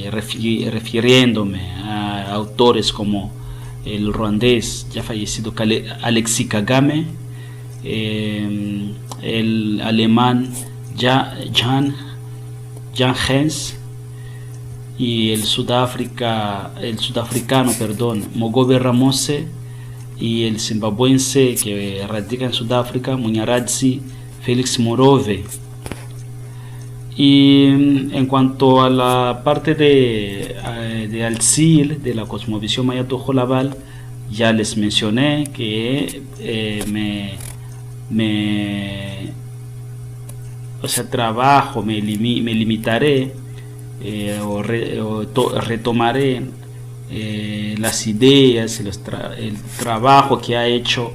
S1: refiriéndome a autores como el ruandés ya fallecido Alexis Kagame, el alemán Jan Hens, y el sudafricano, Mogobe Ramose, y el zimbabuense que radica en Sudáfrica, Munyaradzi Felix Morove. Y en cuanto a la parte de Atzil, de la cosmovisión maya tojolabal, ya les mencioné que me limitaré retomaré las ideas, el trabajo que ha hecho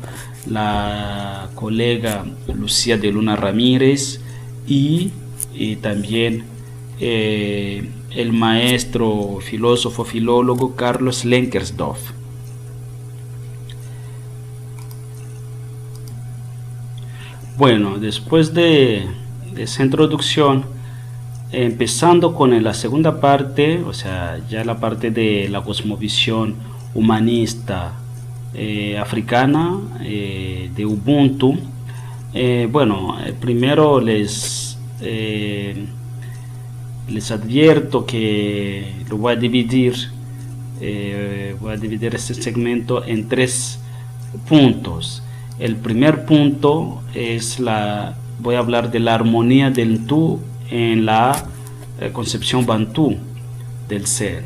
S1: la colega Lucía de Luna Ramírez, y también el maestro filósofo filólogo Carlos Lenkersdorf. Bueno, después de esa introducción, empezando con la segunda parte, o sea, ya la parte de la cosmovisión humanista africana, de Ubuntu. Primero les Les advierto que lo voy a dividir este segmento en 3 puntos. El primer punto es voy a hablar de la armonía del tú en la concepción bantú del ser.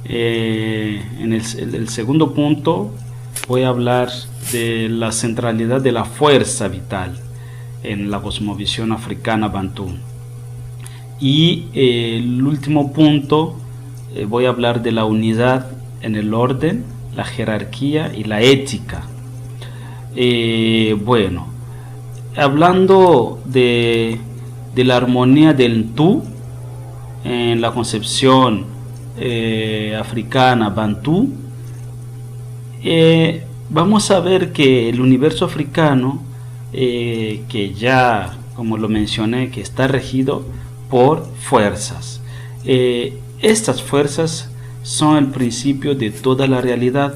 S1: En el segundo punto voy a hablar de la centralidad de la fuerza vital en la cosmovisión africana bantú. Y el último punto voy a hablar de la unidad en el orden, la jerarquía y la ética. Bueno, hablando de la armonía del tú en la concepción africana bantú, vamos a ver que el universo africano, que ya como lo mencioné, que está regido por fuerzas. Estas fuerzas son el principio de toda la realidad,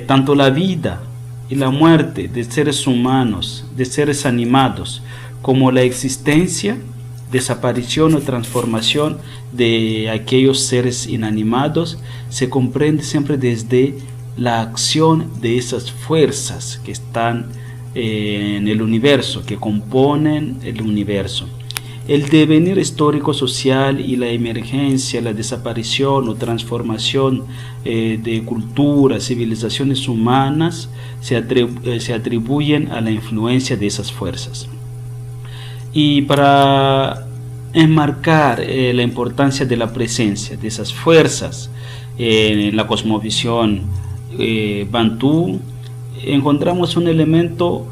S1: tanto la vida y la muerte de seres humanos, de seres animados, como la existencia, desaparición o transformación de aquellos seres inanimados, se comprende siempre desde la acción de esas fuerzas que están en el universo, que componen el universo. El devenir histórico social y la emergencia, la desaparición o transformación de culturas, civilizaciones humanas se atribuyen a la influencia de esas fuerzas. Y para enmarcar la importancia de la presencia de esas fuerzas en la cosmovisión bantú, encontramos un elemento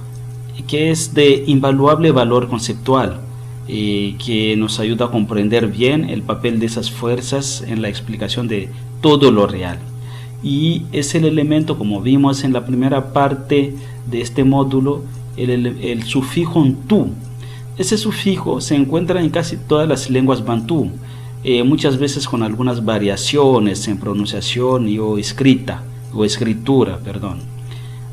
S1: que es de invaluable valor conceptual, que nos ayuda a comprender bien el papel de esas fuerzas en la explicación de todo lo real. Y es el elemento, como vimos en la primera parte de este módulo, el sufijo tú. Ese sufijo se encuentra en casi todas las lenguas bantú, muchas veces con algunas variaciones en pronunciación o escritura.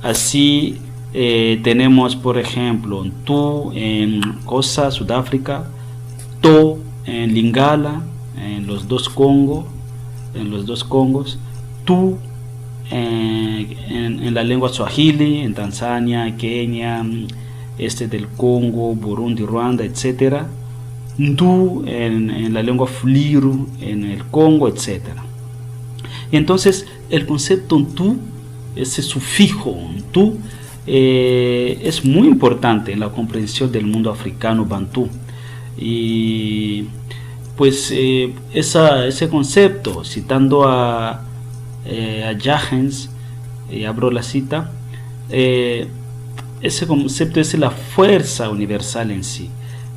S1: Así tenemos, por ejemplo, tú en Xhosa, Sudáfrica, to en Lingala, en los dos Congos, tú en la lengua Swahili, en Tanzania, Kenia, del Congo, Burundi, Ruanda, etc. Ndu en la lengua Fuliru, en el Congo, etc. Y entonces el concepto tú, ese sufijo tú, es muy importante en la comprensión del mundo africano bantú. Y pues ese concepto, citando a Jagens, abro la cita, ese concepto es la fuerza universal en sí,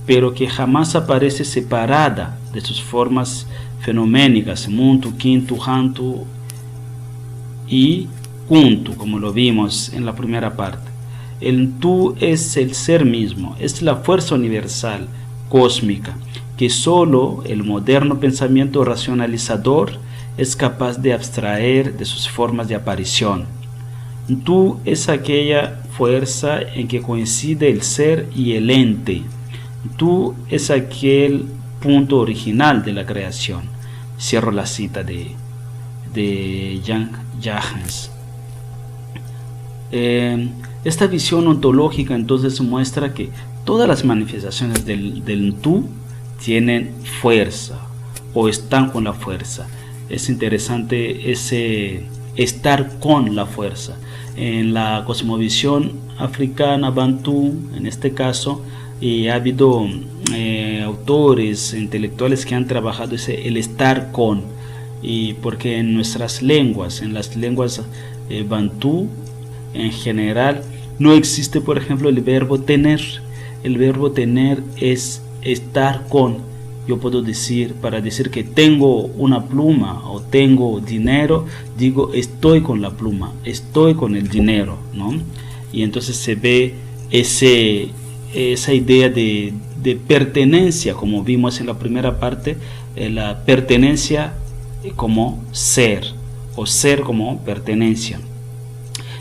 S1: pero que jamás aparece separada de sus formas fenoménicas, muntu, kintu, hantu y kuntu, como lo vimos en la primera parte. El tú es el ser mismo, es la fuerza universal, cósmica, que solo el moderno pensamiento racionalizador es capaz de abstraer de sus formas de aparición. Tú es aquella fuerza en que coincide el ser y el ente. Tú es aquel punto original de la creación. Cierro la cita de Jan Jagens. Esta visión ontológica entonces muestra que todas las manifestaciones del tú tienen fuerza o están con la fuerza. Es interesante ese estar con la fuerza. En la cosmovisión africana bantú, en este caso, ha habido autores intelectuales que han trabajado el estar con, y porque en nuestras lenguas, en las lenguas bantú en general, no existe, por ejemplo, el verbo tener. El verbo tener es estar con. Yo puedo decir, para decir que tengo una pluma o tengo dinero, digo estoy con la pluma, estoy con el dinero, ¿no? Y entonces se ve esa idea de pertenencia, como vimos en la primera parte, la pertenencia como ser, o ser como pertenencia.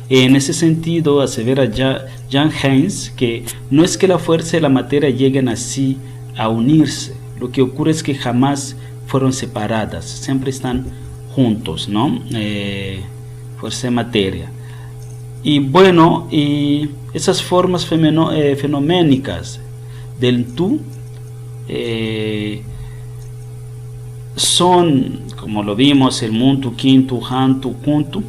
S1: En ese sentido, asevera Jan Jagens que no es que la fuerza y la materia lleguen así a unirse, lo que ocurre es que jamás fueron separadas, siempre están juntos, ¿no? Fuerza y materia. Y bueno, y esas formas fenoménicas del tú son, como lo vimos, el muntu, quintu, hantu, kuntu,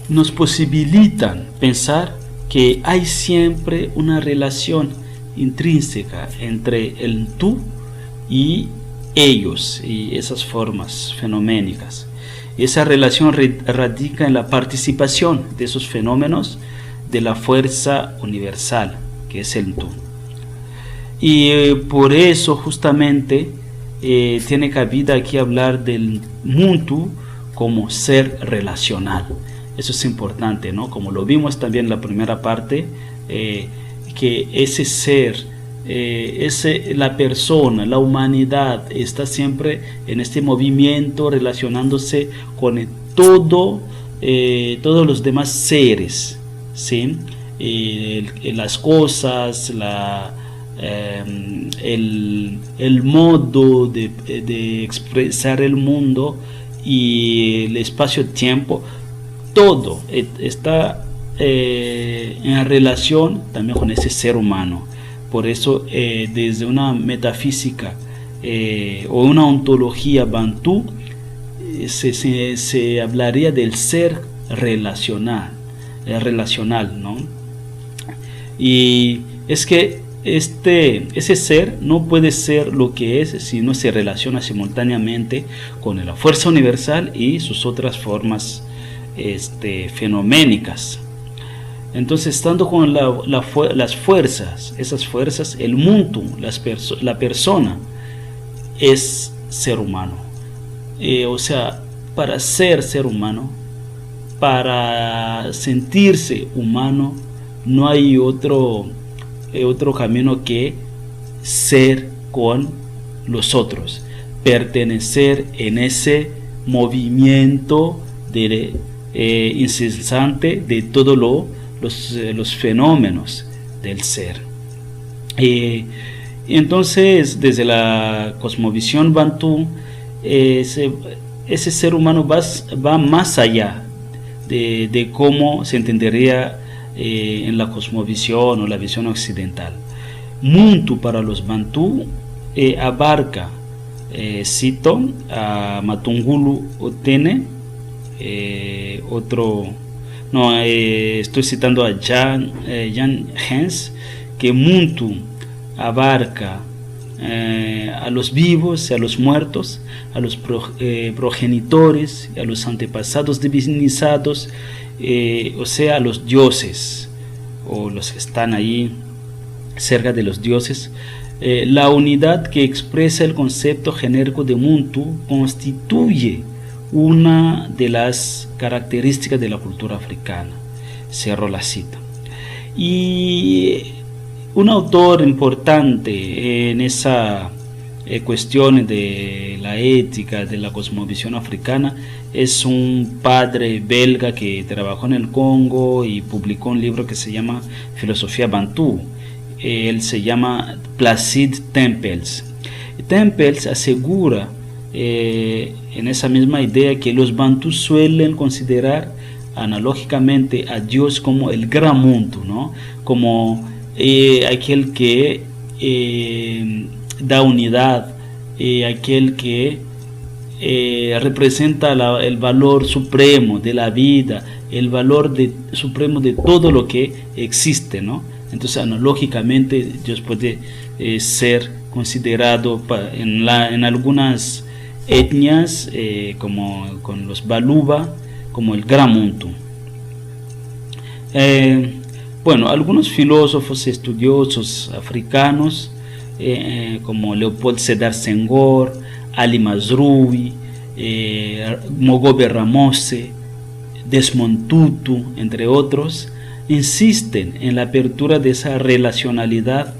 S1: nos posibilitan pensar que hay siempre una relación intrínseca entre el tú y ellos y esas formas fenoménicas. Esa relación radica en la participación de esos fenómenos de la fuerza universal, que es el tú. Y por eso justamente tiene cabida aquí hablar del muntu como ser relacional. Eso es importante, ¿no? Como lo vimos también en la primera parte, que ese ser, la persona, la humanidad está siempre en este movimiento relacionándose con todos los demás seres, ¿sí? Las cosas, el modo de expresar el mundo y el espacio-tiempo, todo está en relación también con ese ser humano. Por eso desde una metafísica o una ontología bantú se hablaría del ser relacional, ¿no? Y es que ese ser no puede ser lo que es si no se relaciona simultáneamente con la fuerza universal y sus otras formas fenoménicas. Entonces, estando con las fuerzas, esas fuerzas, el muntu, la persona, es ser humano. O sea, para ser humano, para sentirse humano, no hay otro camino que ser con los otros, pertenecer en ese movimiento incesante de todos los fenómenos del ser. Entonces, desde la cosmovisión bantú, ese ser humano va más allá de cómo se entendería en la cosmovisión o la visión occidental. Muntu para los bantú abarca, cito a Matungulu Otene, estoy citando a Jan Hens, que muntu abarca a los vivos y a los muertos, a los progenitores, a los antepasados divinizados, o sea, a los dioses o los que están ahí cerca de los dioses. La unidad que expresa el concepto genérico de muntu constituye una de las características de la cultura africana. Cierro la cita. Y un autor importante en esa cuestión de la ética, de la cosmovisión africana, es un padre belga que trabajó en el Congo y publicó un libro que se llama Filosofía Bantú. Él se llama Placide Tempels. Tempels asegura en esa misma idea que los bantús suelen considerar analógicamente a Dios como el gran muntu, ¿no? Como aquel que da unidad, aquel que representa el valor supremo de la vida, el valor supremo de todo lo que existe, ¿no? Entonces, analógicamente, Dios puede ser considerado en algunas etnias, como con los Baluba, como el gran muntu. Bueno, algunos filósofos estudiosos africanos, como Leopold Sedar Senghor, Ali Mazrui, Mogobe Ramose, Desmond Tutu, entre otros, insisten en la apertura de esa relacionalidad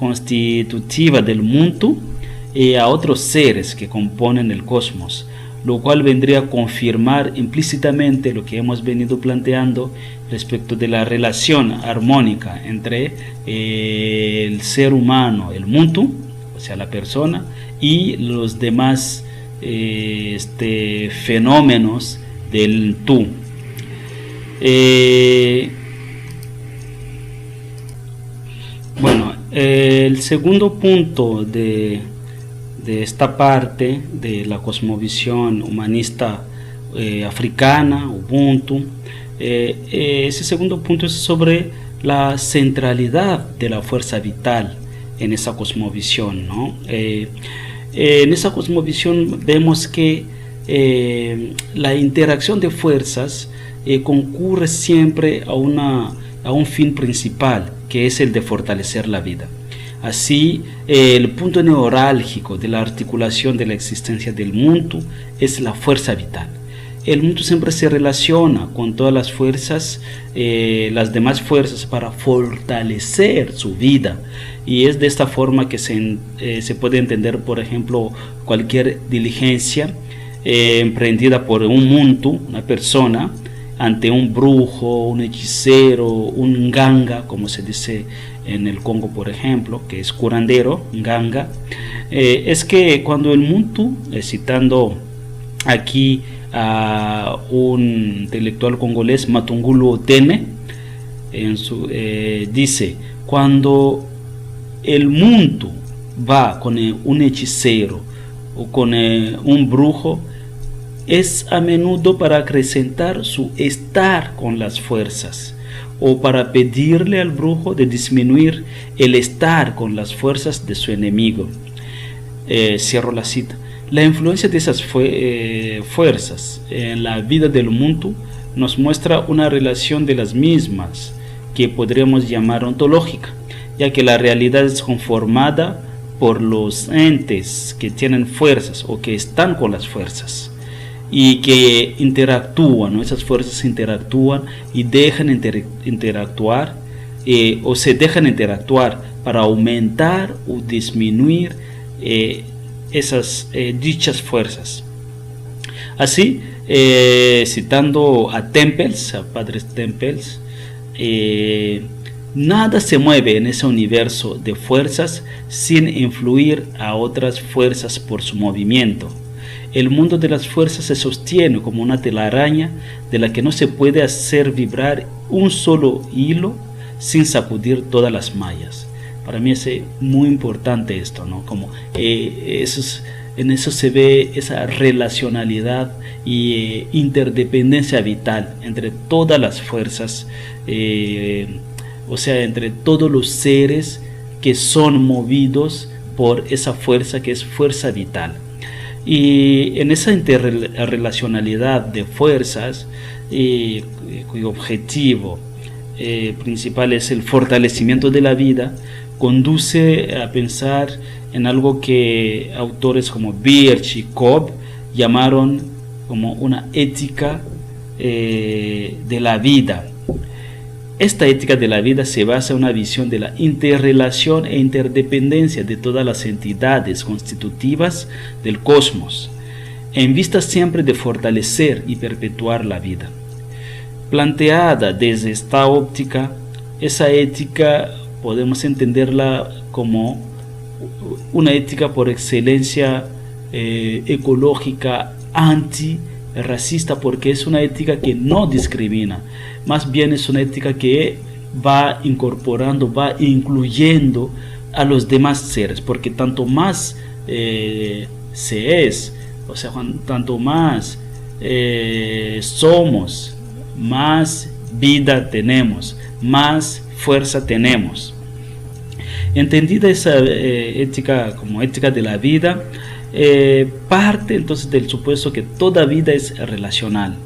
S1: constitutiva del muntu a otros seres que componen el cosmos, lo cual vendría a confirmar implícitamente lo que hemos venido planteando respecto de la relación armónica entre el ser humano, el muntu, o sea, la persona, y los demás fenómenos del tú. Bueno, el segundo punto de esta parte de la cosmovisión humanista africana, Ubuntu, ese segundo punto es sobre la centralidad de la fuerza vital en esa cosmovisión, ¿no? En esa cosmovisión vemos que la interacción de fuerzas concurre siempre a un fin principal, que es el de fortalecer la vida. Así, el punto neurálgico de la articulación de la existencia del muntu es la fuerza vital. El muntu siempre se relaciona con todas las fuerzas, las demás fuerzas, para fortalecer su vida. Y es de esta forma que se puede entender, por ejemplo, cualquier diligencia emprendida por un muntu, una persona, ante un brujo, un hechicero, un ganga, como se dice en el Congo, por ejemplo, que es curandero, ganga. Es que cuando el muntu, citando aquí a un intelectual congolés, Matungulu Otene, dice: cuando el muntu va con un hechicero o con un brujo, es a menudo para acrecentar su estar con las fuerzas, o para pedirle al brujo de disminuir el estar con las fuerzas de su enemigo. Cierro la cita. La influencia de esas fuerzas en la vida del muntu nos muestra una relación de las mismas que podríamos llamar ontológica, ya que la realidad es conformada por los entes que tienen fuerzas o que están con las fuerzas y que interactúan, ¿no? Esas fuerzas interactúan y dejan interactuar o se dejan interactuar para aumentar o disminuir esas dichas fuerzas. Así, citando a Tempels, a padres Tempels, nada se mueve en ese universo de fuerzas sin influir a otras fuerzas por su movimiento. El mundo de las fuerzas se sostiene como una telaraña de la que no se puede hacer vibrar un solo hilo sin sacudir todas las mallas. Para mí es muy importante esto, ¿no? Como en eso se ve esa relacionalidad y interdependencia vital entre todas las fuerzas, o sea, entre todos los seres que son movidos por esa fuerza que es fuerza vital. Y en esa interrelacionalidad de fuerzas, cuyo objetivo principal es el fortalecimiento de la vida, conduce a pensar en algo que autores como Birch y Cobb llamaron como una ética de la vida. Esta ética de la vida se basa en una visión de la interrelación e interdependencia de todas las entidades constitutivas del cosmos, en vista siempre de fortalecer y perpetuar la vida. Planteada desde esta óptica, esa ética podemos entenderla como una ética por excelencia ecológica, antirracista, porque es una ética que no discrimina, más bien es una ética que va incorporando, va incluyendo a los demás seres, porque tanto más se es, o sea, tanto más somos, más vida tenemos, más fuerza tenemos. Entendida esa ética como ética de la vida, parte entonces del supuesto que toda vida es relacional,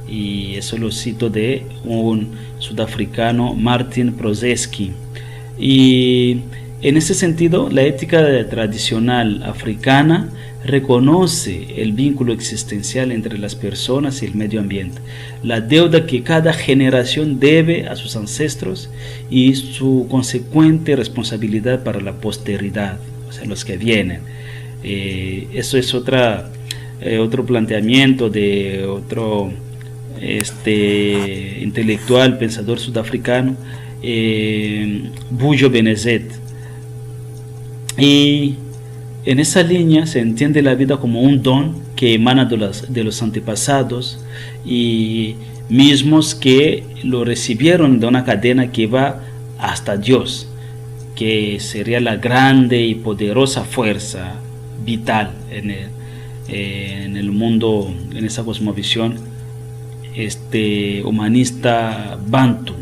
S1: y eso lo cito de un sudafricano, Martin Prozeski. Y en ese sentido, la ética tradicional africana reconoce el vínculo existencial entre las personas y el medio ambiente, la deuda que cada generación debe a sus ancestros y su consecuente responsabilidad para la posteridad, o sea, los que vienen. Eso es otra otro planteamiento de otro intelectual, pensador sudafricano, Bulho Benezet. Y en esa línea se entiende la vida como un don que emana de los antepasados y mismos que lo recibieron de una cadena que va hasta Dios, que sería la grande y poderosa fuerza vital en el mundo, en esa cosmovisión humanista bantu.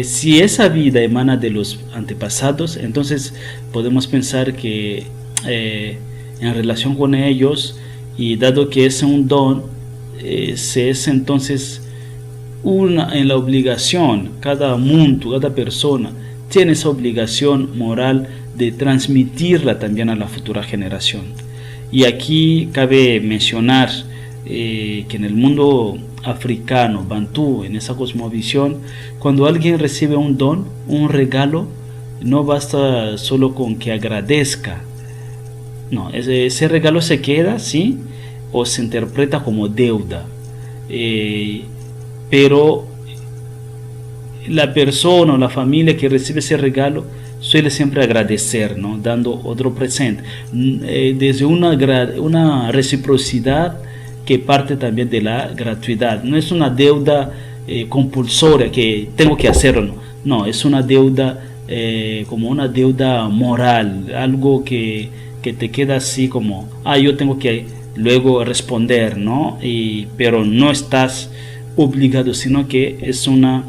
S1: Si esa vida emana de los antepasados, entonces podemos pensar que en relación con ellos, y dado que es un don, se es entonces en la obligación, cada mundo, cada persona tiene esa obligación moral de transmitirla también a la futura generación. Y aquí cabe mencionar que en el mundo africano, bantú, en esa cosmovisión, cuando alguien recibe un don, un regalo, no basta solo con que agradezca. No, ese regalo se queda, ¿sí? O se interpreta como deuda. Pero la persona o la familia que recibe ese regalo suele siempre agradecer, ¿no? Dando otro presente. Desde una reciprocidad que parte también de la gratuidad. No es una deuda compulsoria que tengo que hacerlo. No, es una deuda como una deuda moral, algo que te queda así como, yo tengo que luego responder, ¿no? Pero no estás obligado, sino que es una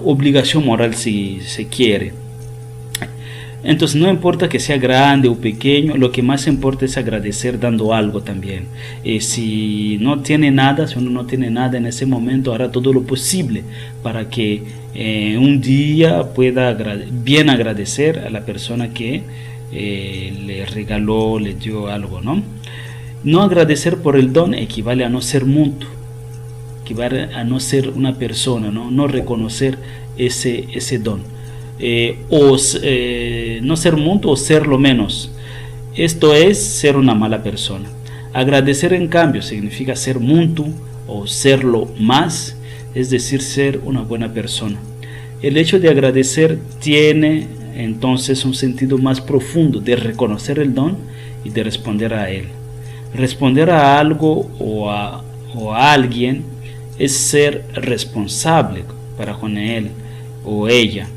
S1: obligación moral si se quiere. Entonces no importa que sea grande o pequeño, lo que más importa es agradecer dando algo también. Si uno no tiene nada en ese momento, hará todo lo posible para que un día pueda bien agradecer a la persona que le regaló, le dio algo, ¿no? No agradecer por el don equivale a no ser mutuo, equivale a no ser una persona, no reconocer ese don. No ser mutuo o ser lo menos. Esto es ser una mala persona. Agradecer, en cambio, significa ser mutuo o serlo más, es decir, ser una buena persona. El hecho de agradecer tiene entonces un sentido más profundo de reconocer el don y de responder a él. Responder a algo o a alguien es ser responsable para con él o ella.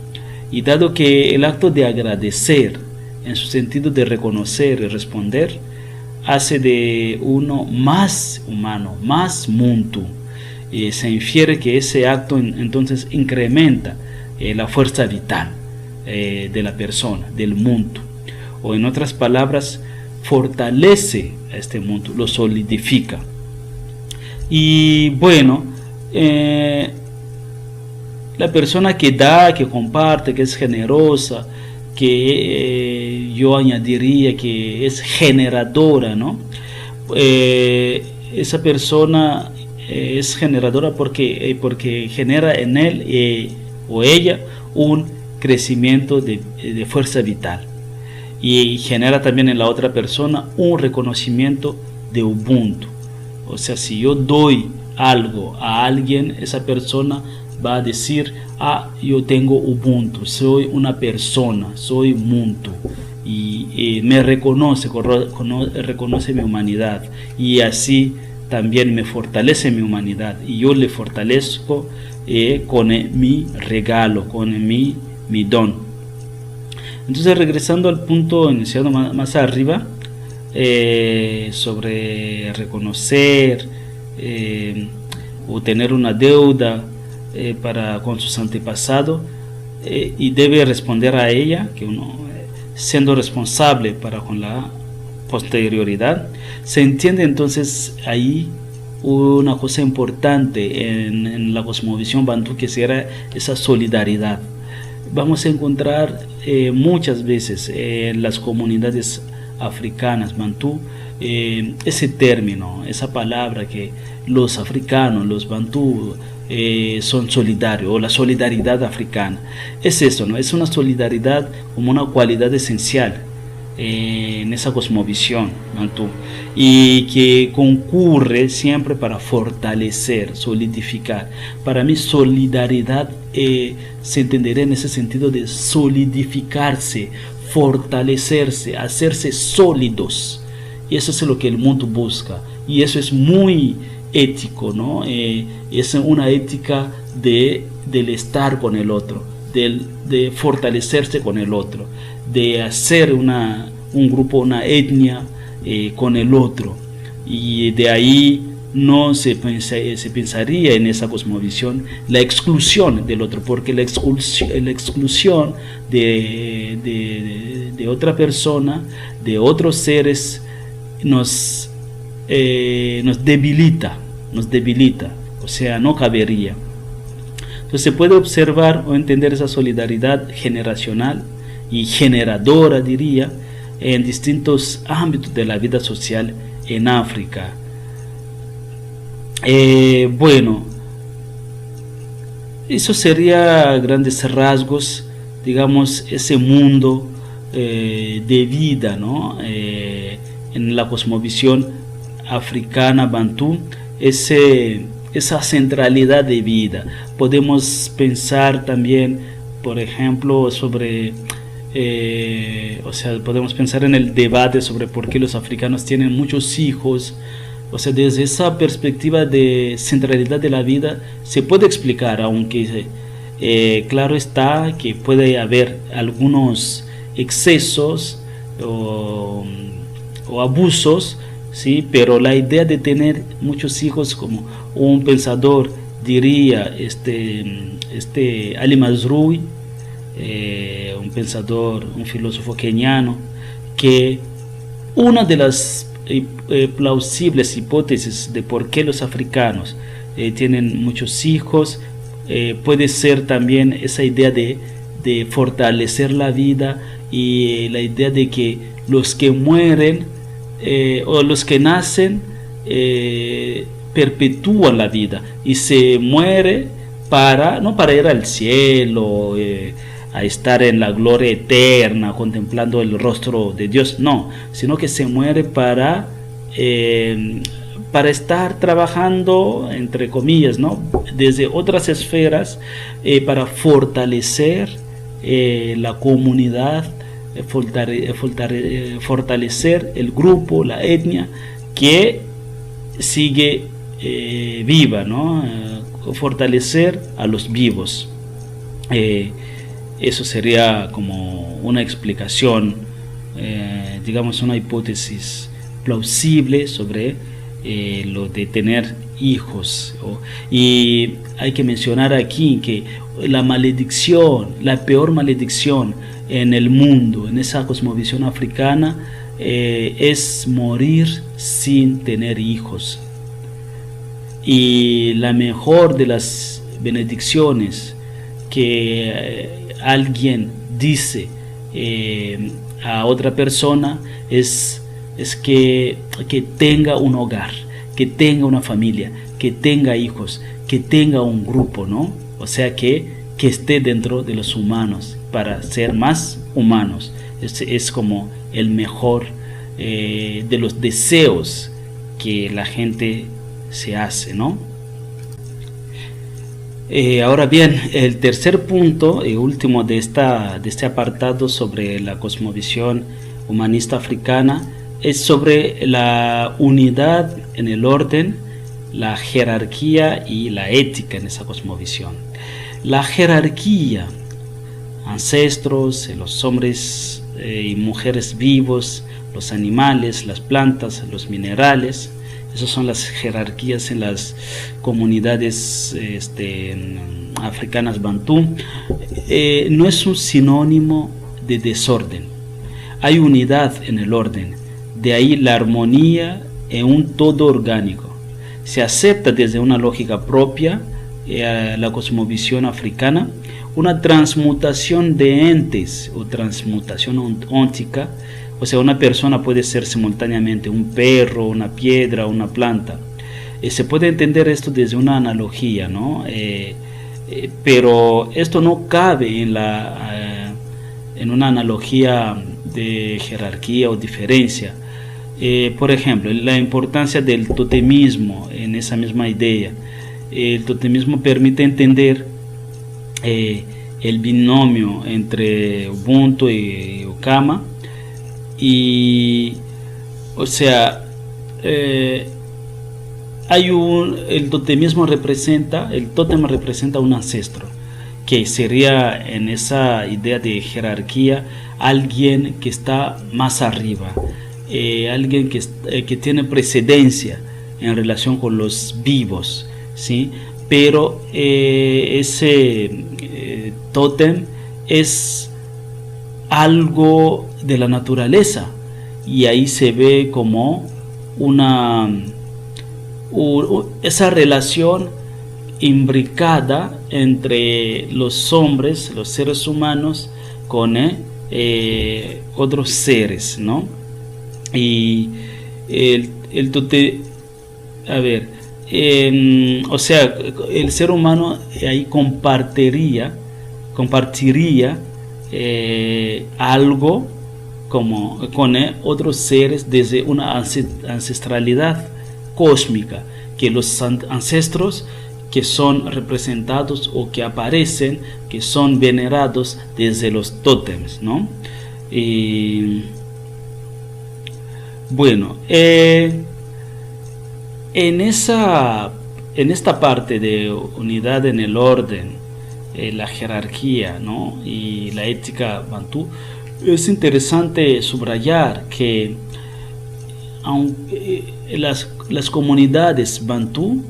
S1: Y dado que el acto de agradecer, en su sentido de reconocer y responder, hace de uno más humano, más mutuo, se infiere que ese acto entonces incrementa la fuerza vital de la persona, del mundo, o en otras palabras, fortalece a este mundo, lo solidifica. Y bueno, la persona que da, que comparte, que es generosa, que yo añadiría que es generadora, ¿no? Esa persona es generadora porque genera en él o ella un crecimiento de fuerza vital, y genera también en la otra persona un reconocimiento de Ubuntu. O sea, si yo doy algo a alguien, esa persona va a decir, yo tengo Ubuntu, soy una persona, soy Muntu, y me reconoce mi humanidad, y así también me fortalece mi humanidad, y yo le fortalezco con mi regalo, con mi don. Entonces, regresando al punto iniciado más arriba, sobre reconocer o tener una deuda con sus antepasados, y debe responder a ella, que uno siendo responsable para con la posterioridad. Se entiende entonces ahí una cosa importante en la cosmovisión bantú, que será esa solidaridad. Vamos a encontrar muchas veces en las comunidades africanas bantú ese término, esa palabra que los africanos, los bantú, son solidarios, o la solidaridad africana. Es eso, ¿no? Es una solidaridad como una cualidad esencial en esa cosmovisión bantú, y que concurre siempre para fortalecer, solidificar. Para mí solidaridad se entendería en ese sentido de solidificarse, fortalecerse, hacerse sólidos. Y eso es lo que el mundo busca, y eso es muy ético, ¿no? Es una ética del estar con el otro, de fortalecerse con el otro, de hacer un grupo, una etnia con el otro. Y de ahí no se pensaría en esa cosmovisión la exclusión del otro, porque la exclusión de otra persona, de otros seres, nos debilita, o sea, no cabería. Entonces se puede observar o entender esa solidaridad generacional y generadora, diría, en distintos ámbitos de la vida social en África. Bueno, eso sería a grandes rasgos, digamos, ese mundo de vida, ¿no? En la cosmovisión africana bantú, esa centralidad de vida. Podemos pensar también, por ejemplo, sobre podemos pensar en el debate sobre por qué los africanos tienen muchos hijos. O sea, desde esa perspectiva de centralidad de la vida se puede explicar, aunque claro está que puede haber algunos excesos o abusos, ¿sí? Pero la idea de tener muchos hijos, como un pensador diría, Ali Mazrui, un pensador, un filósofo keniano, que una de las plausibles hipótesis de por qué los africanos tienen muchos hijos puede ser también esa idea de fortalecer la vida, y la idea de que los que mueren o los que nacen perpetúan la vida, y se muere no para ir al cielo, a estar en la gloria eterna contemplando el rostro de Dios, no, sino que se muere para estar trabajando, entre comillas, ¿no? Desde otras esferas, para fortalecer la comunidad, fortalecer el grupo, la etnia que sigue viva, ¿no? Fortalecer a los vivos. Eso sería como una explicación, digamos, una hipótesis plausible sobre lo de tener hijos. Y hay que mencionar aquí que la maledicción, la peor maledicción en el mundo, en esa cosmovisión africana, es morir sin tener hijos. Y la mejor de las benedicciones que alguien dice a otra persona es que tenga un hogar, que tenga una familia, que tenga hijos, que tenga un grupo, ¿no? O sea, que esté dentro de los humanos para ser más humanos. Es como el mejor de los deseos que la gente se hace, ¿no? Ahora bien, el tercer punto y último de este apartado sobre la cosmovisión humanista africana es sobre la unidad en el orden, la jerarquía y la ética en esa cosmovisión. La jerarquía, ancestros, los hombres y mujeres vivos, los animales, las plantas, los minerales. Esas son las jerarquías en las comunidades africanas bantú. No es un sinónimo de desorden. Hay unidad en el orden. De ahí la armonía en un todo orgánico. Se acepta desde una lógica propia, la cosmovisión africana, una transmutación de entes o transmutación óntica. O sea, una persona puede ser simultáneamente un perro, una piedra, una planta. Se puede entender esto desde una analogía, ¿no? Pero esto no cabe en una analogía de jerarquía o diferencia. Por ejemplo, la importancia del totemismo en esa misma idea. El totemismo permite entender el binomio entre Ubuntu y Ukama, y o sea, el totemismo representa, el tótem representa un ancestro, que sería en esa idea de jerarquía alguien que está más arriba, alguien que tiene precedencia en relación con los vivos, ¿sí? Pero ese tótem es algo de la naturaleza, y ahí se ve como esa relación imbricada entre los hombres, los seres humanos, con otros seres, ¿no? Y el totem, a ver, o sea, el ser humano ahí compartiría algo como con otros seres desde una ancestralidad cósmica, que los ancestros que son representados o que aparecen, que son venerados desde los tótems, ¿no? Y bueno, en esta parte de unidad en el orden, la jerarquía, ¿no? Y la ética bantú, es interesante subrayar que aunque las comunidades bantú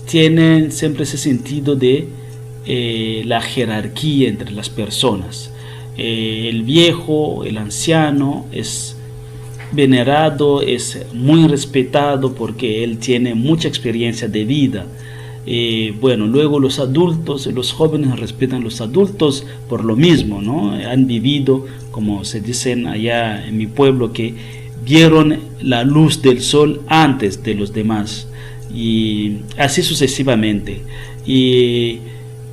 S1: tienen siempre ese sentido de la jerarquía entre las personas. El viejo, el anciano es venerado, es muy respetado porque él tiene mucha experiencia de vida. Bueno, luego los adultos, los jóvenes respetan a los adultos por lo mismo, ¿no? Han vivido, como se dicen allá en mi pueblo, que vieron la luz del sol antes de los demás, y así sucesivamente.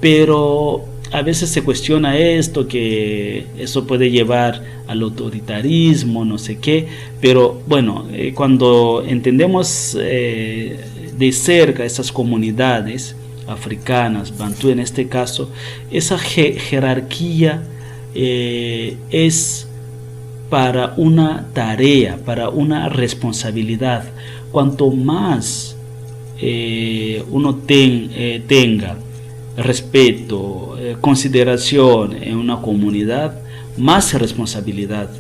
S1: Pero a veces se cuestiona esto, que eso puede llevar al autoritarismo, no sé qué, pero bueno, cuando entendemos de cerca esas comunidades africanas, bantú en este caso, esa jerarquía es para una tarea, para una responsabilidad. Cuanto más uno tenga respeto, consideración en una comunidad, más responsabilidad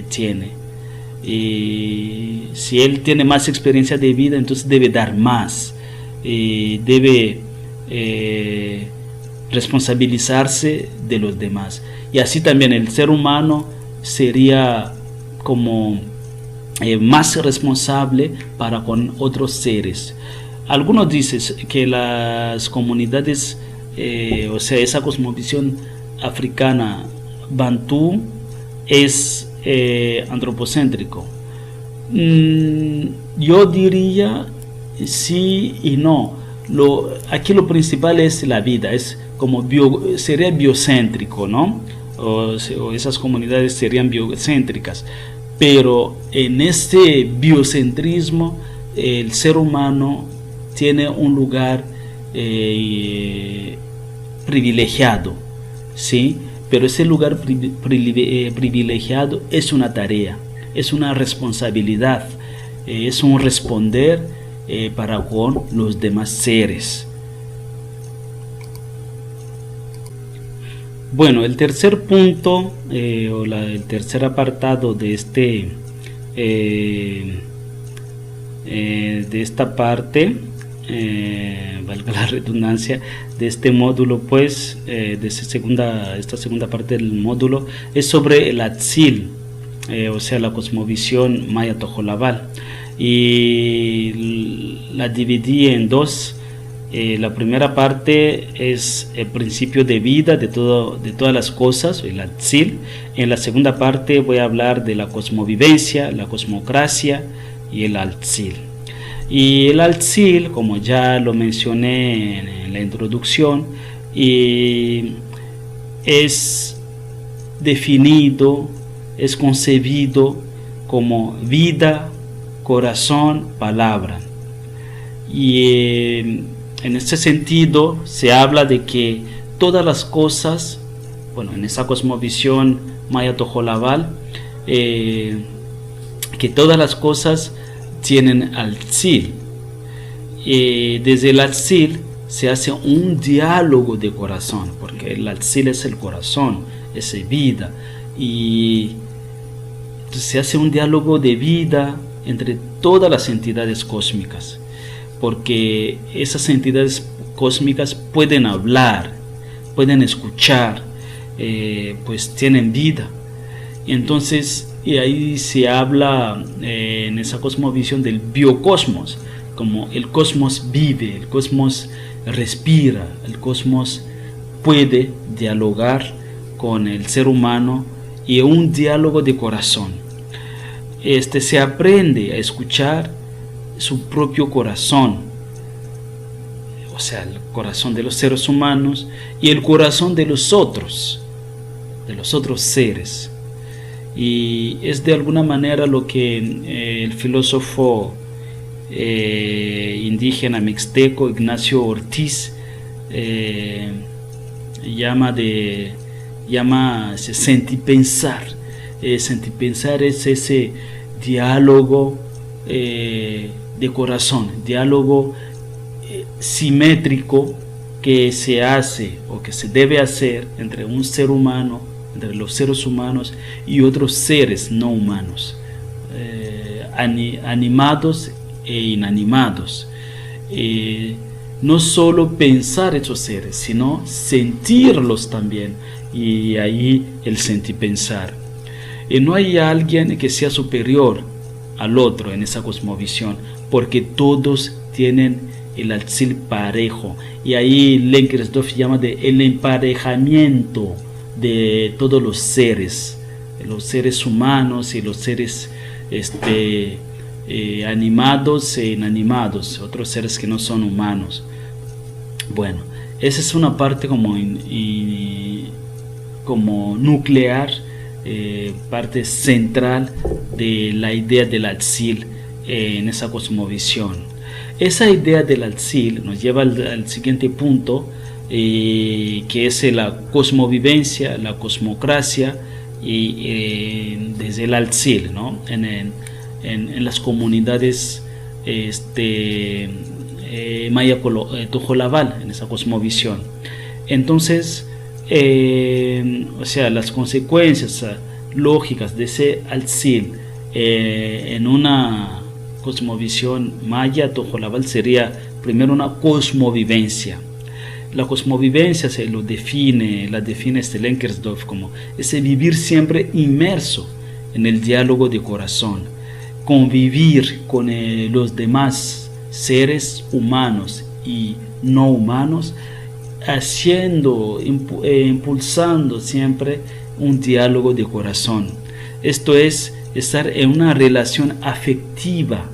S1: tiene. Y si él tiene más experiencia de vida, entonces debe dar más, debe responsabilizarse de los demás. Y así también el ser humano sería como más responsable para con otros seres. Algunos dicen que las comunidades, o sea, esa cosmovisión africana bantú es antropocéntrico. Yo diría sí y no. Aquí lo principal es la vida, es como sería biocéntrico, ¿no? O esas comunidades serían biocéntricas, pero en este biocentrismo el ser humano tiene un lugar privilegiado, ¿sí? Pero ese lugar privilegiado es una tarea, es una responsabilidad, es un responder para con los demás seres. Bueno, el tercer punto el tercer apartado de esta parte, valga la redundancia, de este módulo, pues, de esta segunda parte del módulo, es sobre el Atzil, o sea, la cosmovisión maya tojolabal, y la dividí en dos. La primera parte es el principio de vida de todas las cosas, el Atzil. En la segunda parte voy a hablar de la cosmovivencia, la cosmocracia y el Atzil. Y el Atzil, como ya lo mencioné en la introducción, es definido es concebido como vida, corazón, palabra. Y en este sentido se habla de que todas las cosas, bueno, en esa cosmovisión maya tojolabal, que todas las cosas tienen Altzil. Desde el Altzil se hace un diálogo de corazón, porque el Altzil es el corazón, es vida, y se hace un diálogo de vida entre todas las entidades cósmicas, porque esas entidades cósmicas pueden hablar, pueden escuchar, pues tienen vida. Y entonces, y ahí se habla en esa cosmovisión del biocosmos, como el cosmos vive, el cosmos respira, el cosmos puede dialogar con el ser humano, y un diálogo de corazón. Se aprende a escuchar su propio corazón, o sea, el corazón de los seres humanos y el corazón de los otros seres. Y es de alguna manera lo que el filósofo indígena mixteco Ignacio Ortiz llama sentipensar. Sentipensar es ese diálogo de corazón, diálogo simétrico que se hace o que se debe hacer entre un ser humano, entre los seres humanos y otros seres no humanos, animados e inanimados. No solo pensar esos seres, sino sentirlos también, y ahí el sentipensar. No hay alguien que sea superior al otro en esa cosmovisión, porque todos tienen el Altzil parejo, y ahí Lenkersdorf llama de el emparejamiento de todos los seres humanos y los seres animados e inanimados, otros seres que no son humanos. Bueno, esa es una parte como nuclear, parte central de la idea del Altzil en esa cosmovisión. Esa idea del Altzil nos lleva al siguiente punto, que es la cosmovivencia, la cosmocracia, y desde el Altzil, ¿no? En las comunidades maya tojolabal, en esa cosmovisión. Entonces, o sea, las consecuencias lógicas de ese Altzil en una cosmovisión maya tojolabal sería primero una cosmovivencia. La cosmovivencia la define Lenkersdorf como ese vivir siempre inmerso en el diálogo de corazón, convivir con los demás seres humanos y no humanos, impulsando siempre un diálogo de corazón. Esto es estar en una relación afectiva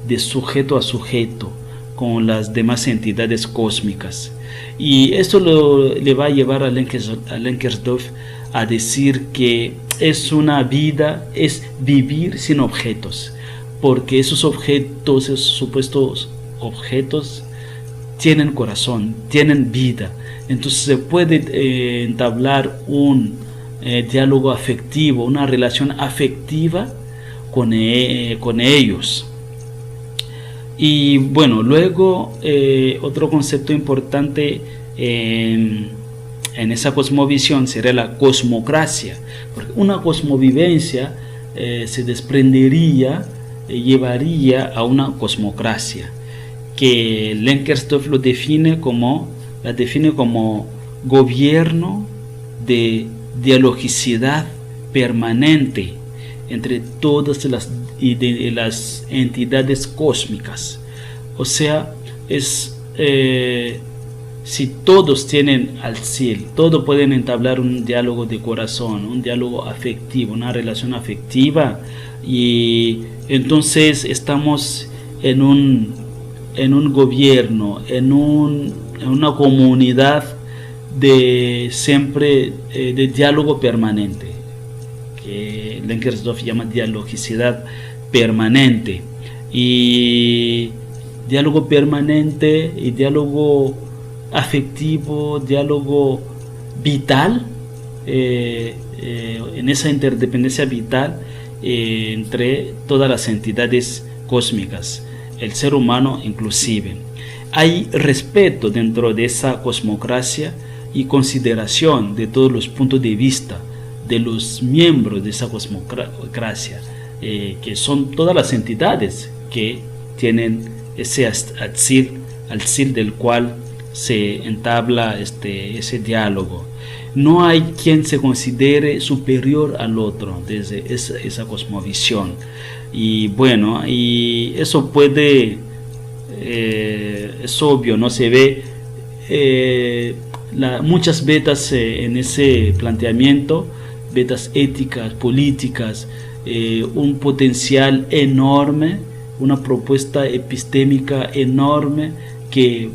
S1: de sujeto a sujeto con las demás entidades cósmicas. Y esto le va a llevar a Lenkersdorf a decir que es una vida, es vivir sin objetos, porque esos supuestos objetos tienen corazón, tienen vida. Entonces se puede entablar un diálogo afectivo, una relación afectiva con ellos. Y bueno, luego otro concepto importante en esa cosmovisión sería la cosmocracia, porque una cosmovivencia se desprendería, llevaría a una cosmocracia, que Lenkersdorf la define como gobierno de dialogicidad permanente entre todas las entidades cósmicas. O sea, si todos tienen Altzil, todos pueden entablar un diálogo de corazón, un diálogo afectivo, una relación afectiva, y entonces estamos en un gobierno, en una comunidad de siempre de diálogo permanente, Lenkersdorf llama dialogicidad permanente. Y diálogo permanente y diálogo afectivo, diálogo vital, en esa interdependencia vital entre todas las entidades cósmicas, el ser humano inclusive. Hay respeto dentro de esa cosmocracia y consideración de todos los puntos de vista de los miembros de esa cosmocracia, que son todas las entidades que tienen ese Atzil del cual se entabla ese diálogo. No hay quien se considere superior al otro desde esa cosmovisión. Y bueno, y eso puede, es obvio, ¿no? Se ve muchas vetas en ese planteamiento, vetas éticas, políticas, un potencial enorme, una propuesta epistémica enorme que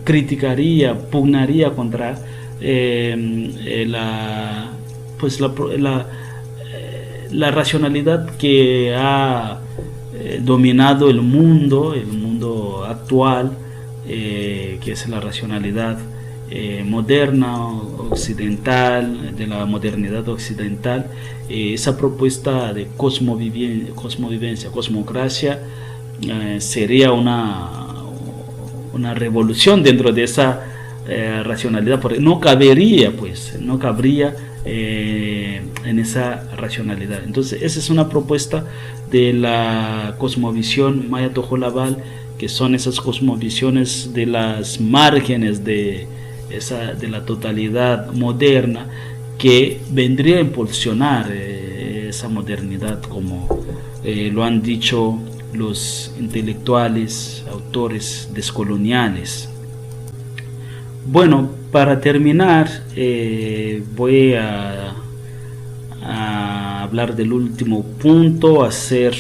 S1: criticaría, pugnaría contra la racionalidad que ha dominado el mundo actual, que es la racionalidad moderna, occidental, de la modernidad occidental. Esa propuesta de cosmovivencia, cosmocracia, sería una revolución dentro de esa racionalidad, porque no cabría en esa racionalidad. Entonces esa es una propuesta de la cosmovisión Maya Tojolabal, que son esas cosmovisiones de las márgenes de la totalidad moderna, que vendría a impulsionar esa modernidad, como lo han dicho los intelectuales, autores descoloniales. Bueno, para terminar, voy a hablar del último punto, hacer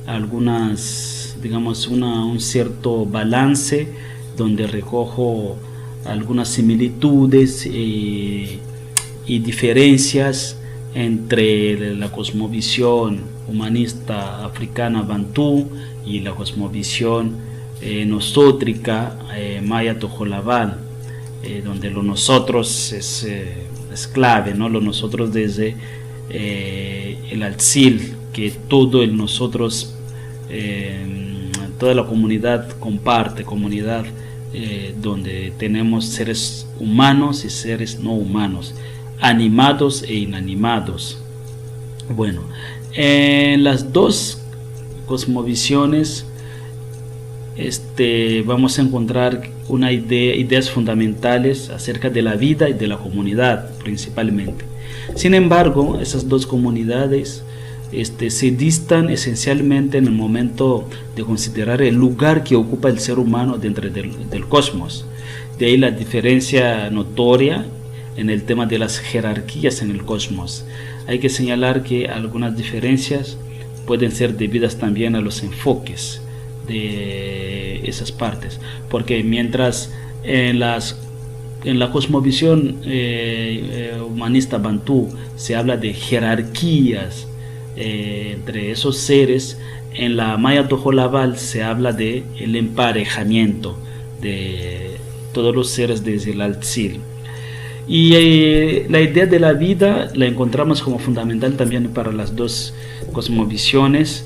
S1: algunas, digamos, un cierto balance donde recojo algunas similitudes y diferencias entre la cosmovisión humanista africana bantú y la cosmovisión nosótrica maya tojolabal, donde lo nosotros es clave, ¿no? Lo nosotros desde el Atzil, que todo el nosotros, toda la comunidad comparte, comunidad donde tenemos seres humanos y seres no humanos, animados e inanimados. Bueno, en las dos cosmovisiones vamos a encontrar ideas fundamentales acerca de la vida y de la comunidad principalmente. Sin embargo, esas dos comunidades se distan esencialmente en el momento de considerar el lugar que ocupa el ser humano dentro del cosmos. De ahí la diferencia notoria en el tema de las jerarquías en el cosmos. Hay que señalar que algunas diferencias pueden ser debidas también a los enfoques de esas partes, porque mientras en la cosmovisión humanista bantú se habla de jerarquías entre esos seres, en la maya tojolabal se habla de el emparejamiento de todos los seres desde el Atzil. Y la idea de la vida la encontramos como fundamental también para las dos cosmovisiones,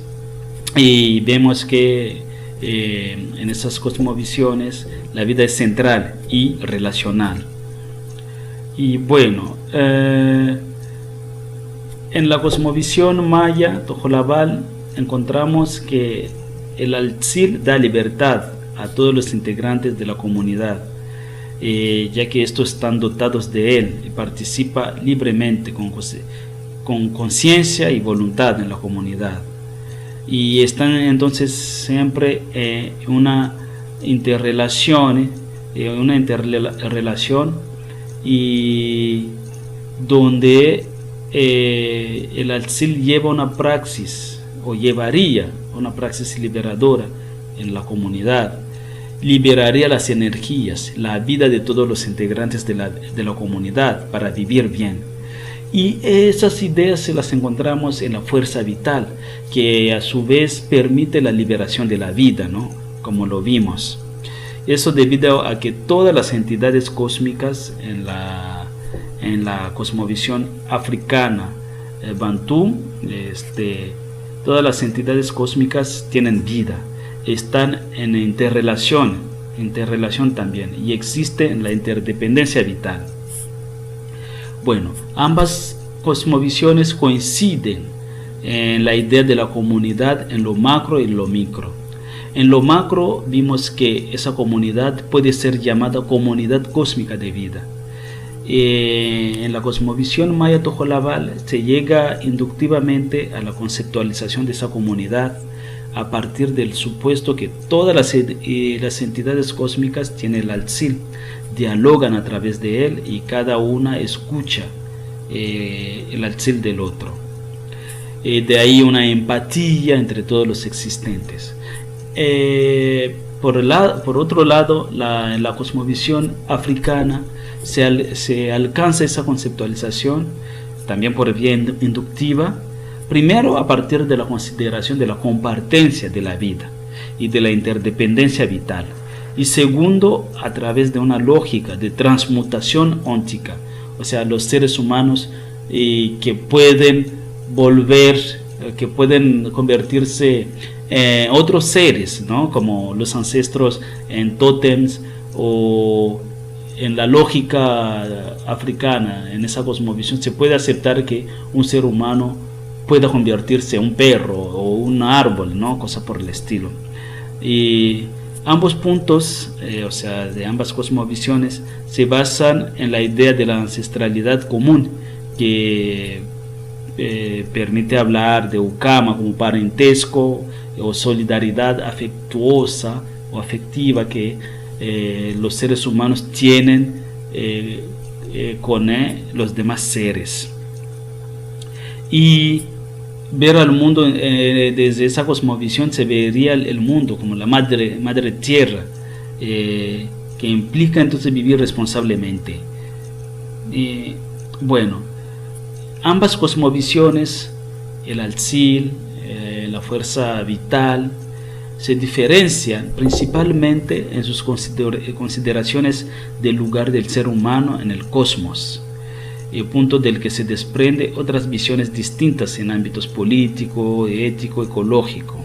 S1: y vemos que en esas cosmovisiones la vida es central y relacional. Y bueno, en la cosmovisión maya tojolabal encontramos que el Atzil da libertad a todos los integrantes de la comunidad, ya que estos están dotados de él y participa libremente con conciencia y voluntad en la comunidad, y están entonces siempre en una interrelación, y donde el Atzil lleva una praxis, o llevaría una praxis liberadora en la comunidad, liberaría las energías, la vida de todos los integrantes de la comunidad para vivir bien. Y esas ideas se las encontramos en la fuerza vital, que a su vez permite la liberación de la vida, ¿no? Como lo vimos. Eso debido a que todas las entidades cósmicas en la cosmovisión africana Bantú, todas las entidades cósmicas tienen vida, están en interrelación también, y existe la interdependencia vital. Bueno, ambas cosmovisiones coinciden en la idea de la comunidad en lo macro y en lo micro. En lo macro vimos que esa comunidad puede ser llamada comunidad cósmica de vida. En la cosmovisión maya Tojolabal se llega inductivamente a la conceptualización de esa comunidad a partir del supuesto que todas las entidades cósmicas tienen el Altzil, dialogan a través de él y cada una escucha el Altzil del otro. De ahí una empatía entre todos los existentes. Por otro lado, en la cosmovisión africana se alcanza esa conceptualización también por vía inductiva, primero a partir de la consideración de la compartencia de la vida y de la interdependencia vital, y segundo a través de una lógica de transmutación óntica, o sea, los seres humanos que pueden convertirse en otros seres, ¿no? Como los ancestros en tótems, o en la lógica africana, en esa cosmovisión se puede aceptar que un ser humano pueda convertirse en un perro o un árbol, ¿no? Cosa por el estilo. Y ambos puntos, o sea, de ambas cosmovisiones, se basan en la idea de la ancestralidad común, que permite hablar de Ukama como parentesco o solidaridad afectuosa o afectiva que los seres humanos tienen con los demás seres. Y ver al mundo desde esa cosmovisión se vería el mundo como la madre tierra, que implica entonces vivir responsablemente. Bueno, ambas cosmovisiones, el Altzil, la fuerza vital, se diferencian principalmente en sus consideraciones del lugar del ser humano en el cosmos, el punto del que se desprende otras visiones distintas en ámbitos político, ético, ecológico.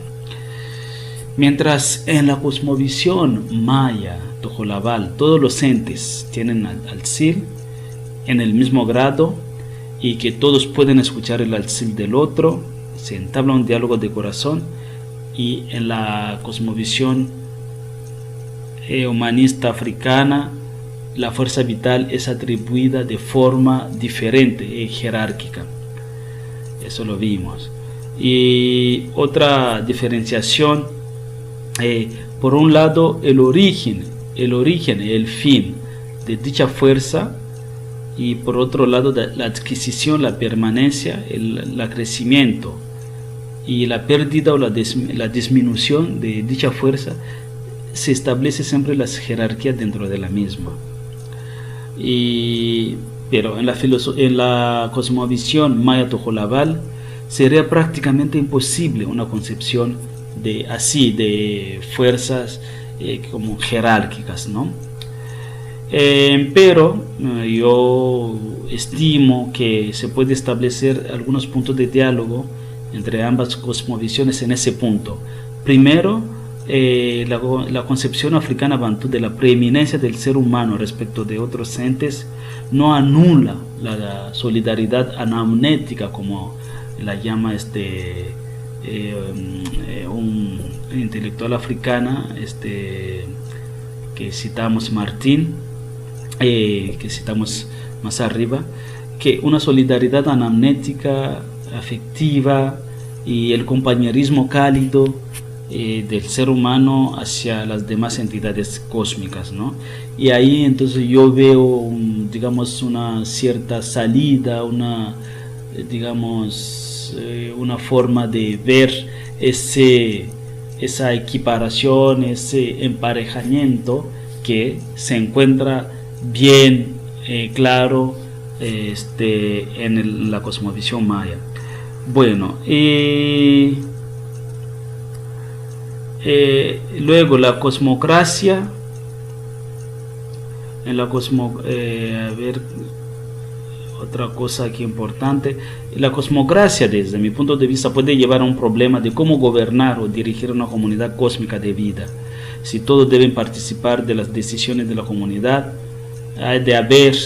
S1: Mientras en la cosmovisión maya Tojolabal todos los entes tienen Altzil en el mismo grado y que todos pueden escuchar el Altzil del otro, se entabla un diálogo de corazón. Y en la cosmovisión humanista africana, la fuerza vital es atribuida de forma diferente, jerárquica. Eso lo vimos. Y otra diferenciación, por un lado, el origen, el fin de dicha fuerza, y por otro lado, la adquisición, la permanencia, el crecimiento y la pérdida o la disminución de dicha fuerza, se establece siempre las jerarquías dentro de la misma. Pero en la cosmovisión maya Tojolabal sería prácticamente imposible una concepción de fuerzas como jerárquicas, ¿no? Pero yo estimo que se puede establecer algunos puntos de diálogo entre ambas cosmovisiones en ese punto. Primero, la concepción africana bantú de la preeminencia del ser humano respecto de otros entes no anula la solidaridad anamnética, como la llama un intelectual africana que citamos Martín, que citamos más arriba, que una solidaridad anamnética, afectiva, y el compañerismo cálido del ser humano hacia las demás entidades cósmicas, ¿no? Y ahí entonces yo veo, digamos, una cierta salida, una forma de ver esa equiparación, ese emparejamiento que se encuentra bien claro en la cosmovisión maya. Bueno, luego la cosmocracia. En la a ver, otra cosa aquí importante, la cosmocracia desde mi punto de vista puede llevar a un problema de cómo gobernar o dirigir una comunidad cósmica de vida. Si todos deben participar de las decisiones de la comunidad, hay de haber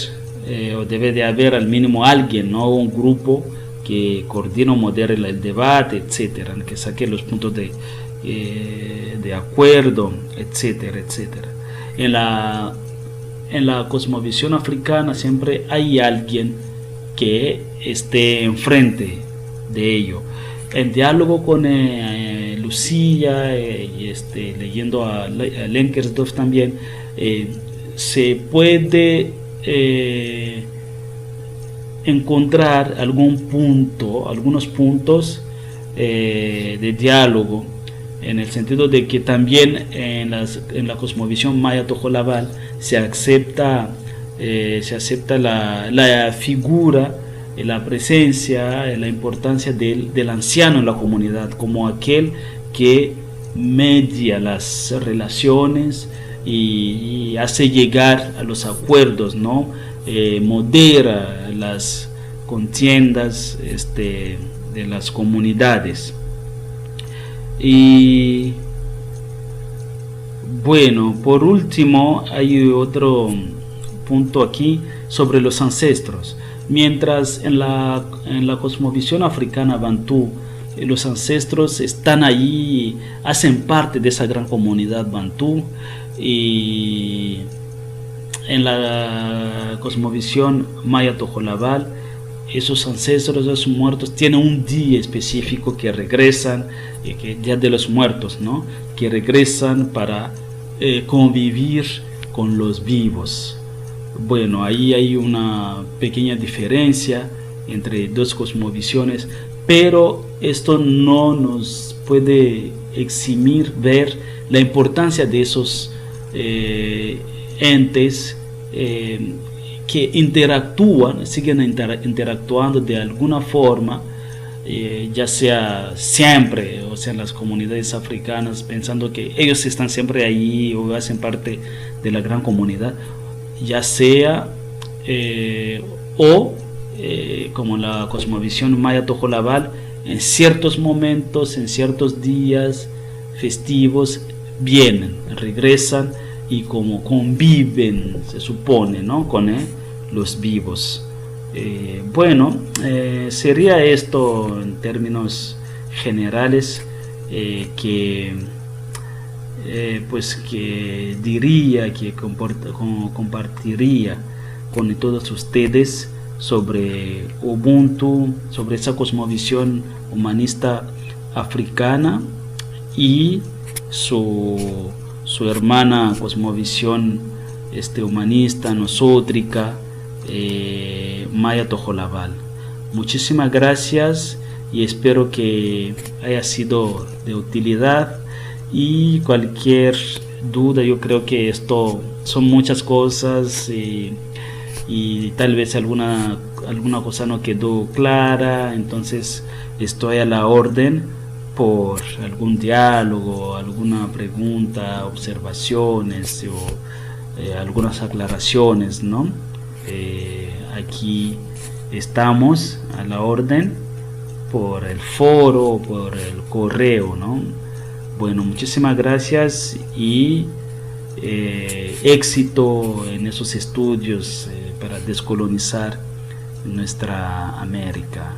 S1: o debe de haber al mínimo alguien, no un grupo que coordine o modere el debate, etcétera, que saque los puntos de acuerdo, etcétera, etcétera. En la cosmovisión africana siempre hay alguien que esté enfrente de ello. En diálogo con Lucía y leyendo a Lenkersdorf también, se puede encontrar algunos puntos de diálogo, en el sentido de que también en la cosmovisión maya tojolabal se acepta la figura, la presencia, la importancia del anciano en la comunidad, como aquel que media las relaciones y hace llegar a los acuerdos, ¿no? Modera las contiendas de las comunidades. Y bueno, por último hay otro punto aquí sobre los ancestros. Mientras en la cosmovisión africana bantú, los ancestros están ahí, hacen parte de esa gran comunidad bantú, y en la cosmovisión maya tojolabal, esos ancestros, esos muertos, tienen un día específico que regresan, que Día de los Muertos, ¿no? Que regresan para convivir con los vivos. Bueno, ahí hay una pequeña diferencia entre dos cosmovisiones, pero esto no nos puede eximir ver la importancia de esos entes que interactúan, siguen interactuando de alguna forma, ya sea siempre, o sea, en las comunidades africanas, pensando que ellos están siempre ahí o hacen parte de la gran comunidad, ya sea como la cosmovisión maya tojolabal, en ciertos momentos, en ciertos días festivos, vienen, regresan y como conviven, se supone, ¿no? Con los vivos. Bueno, sería esto en términos generales, que diría, que compartiría con todos ustedes sobre Ubuntu, sobre esa cosmovisión humanista africana y su hermana cosmovisión humanista, nosótrica, maya tojolabal. Muchísimas gracias y espero que haya sido de utilidad, y cualquier duda, yo creo que esto son muchas cosas, y tal vez alguna cosa no quedó clara, entonces estoy a la orden por algún diálogo, alguna pregunta, observaciones o algunas aclaraciones, ¿no? Aquí estamos a la orden por el foro, por el correo, ¿no? Bueno, muchísimas gracias y éxito en esos estudios para descolonizar nuestra América.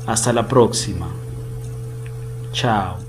S1: Hasta la próxima. Chao.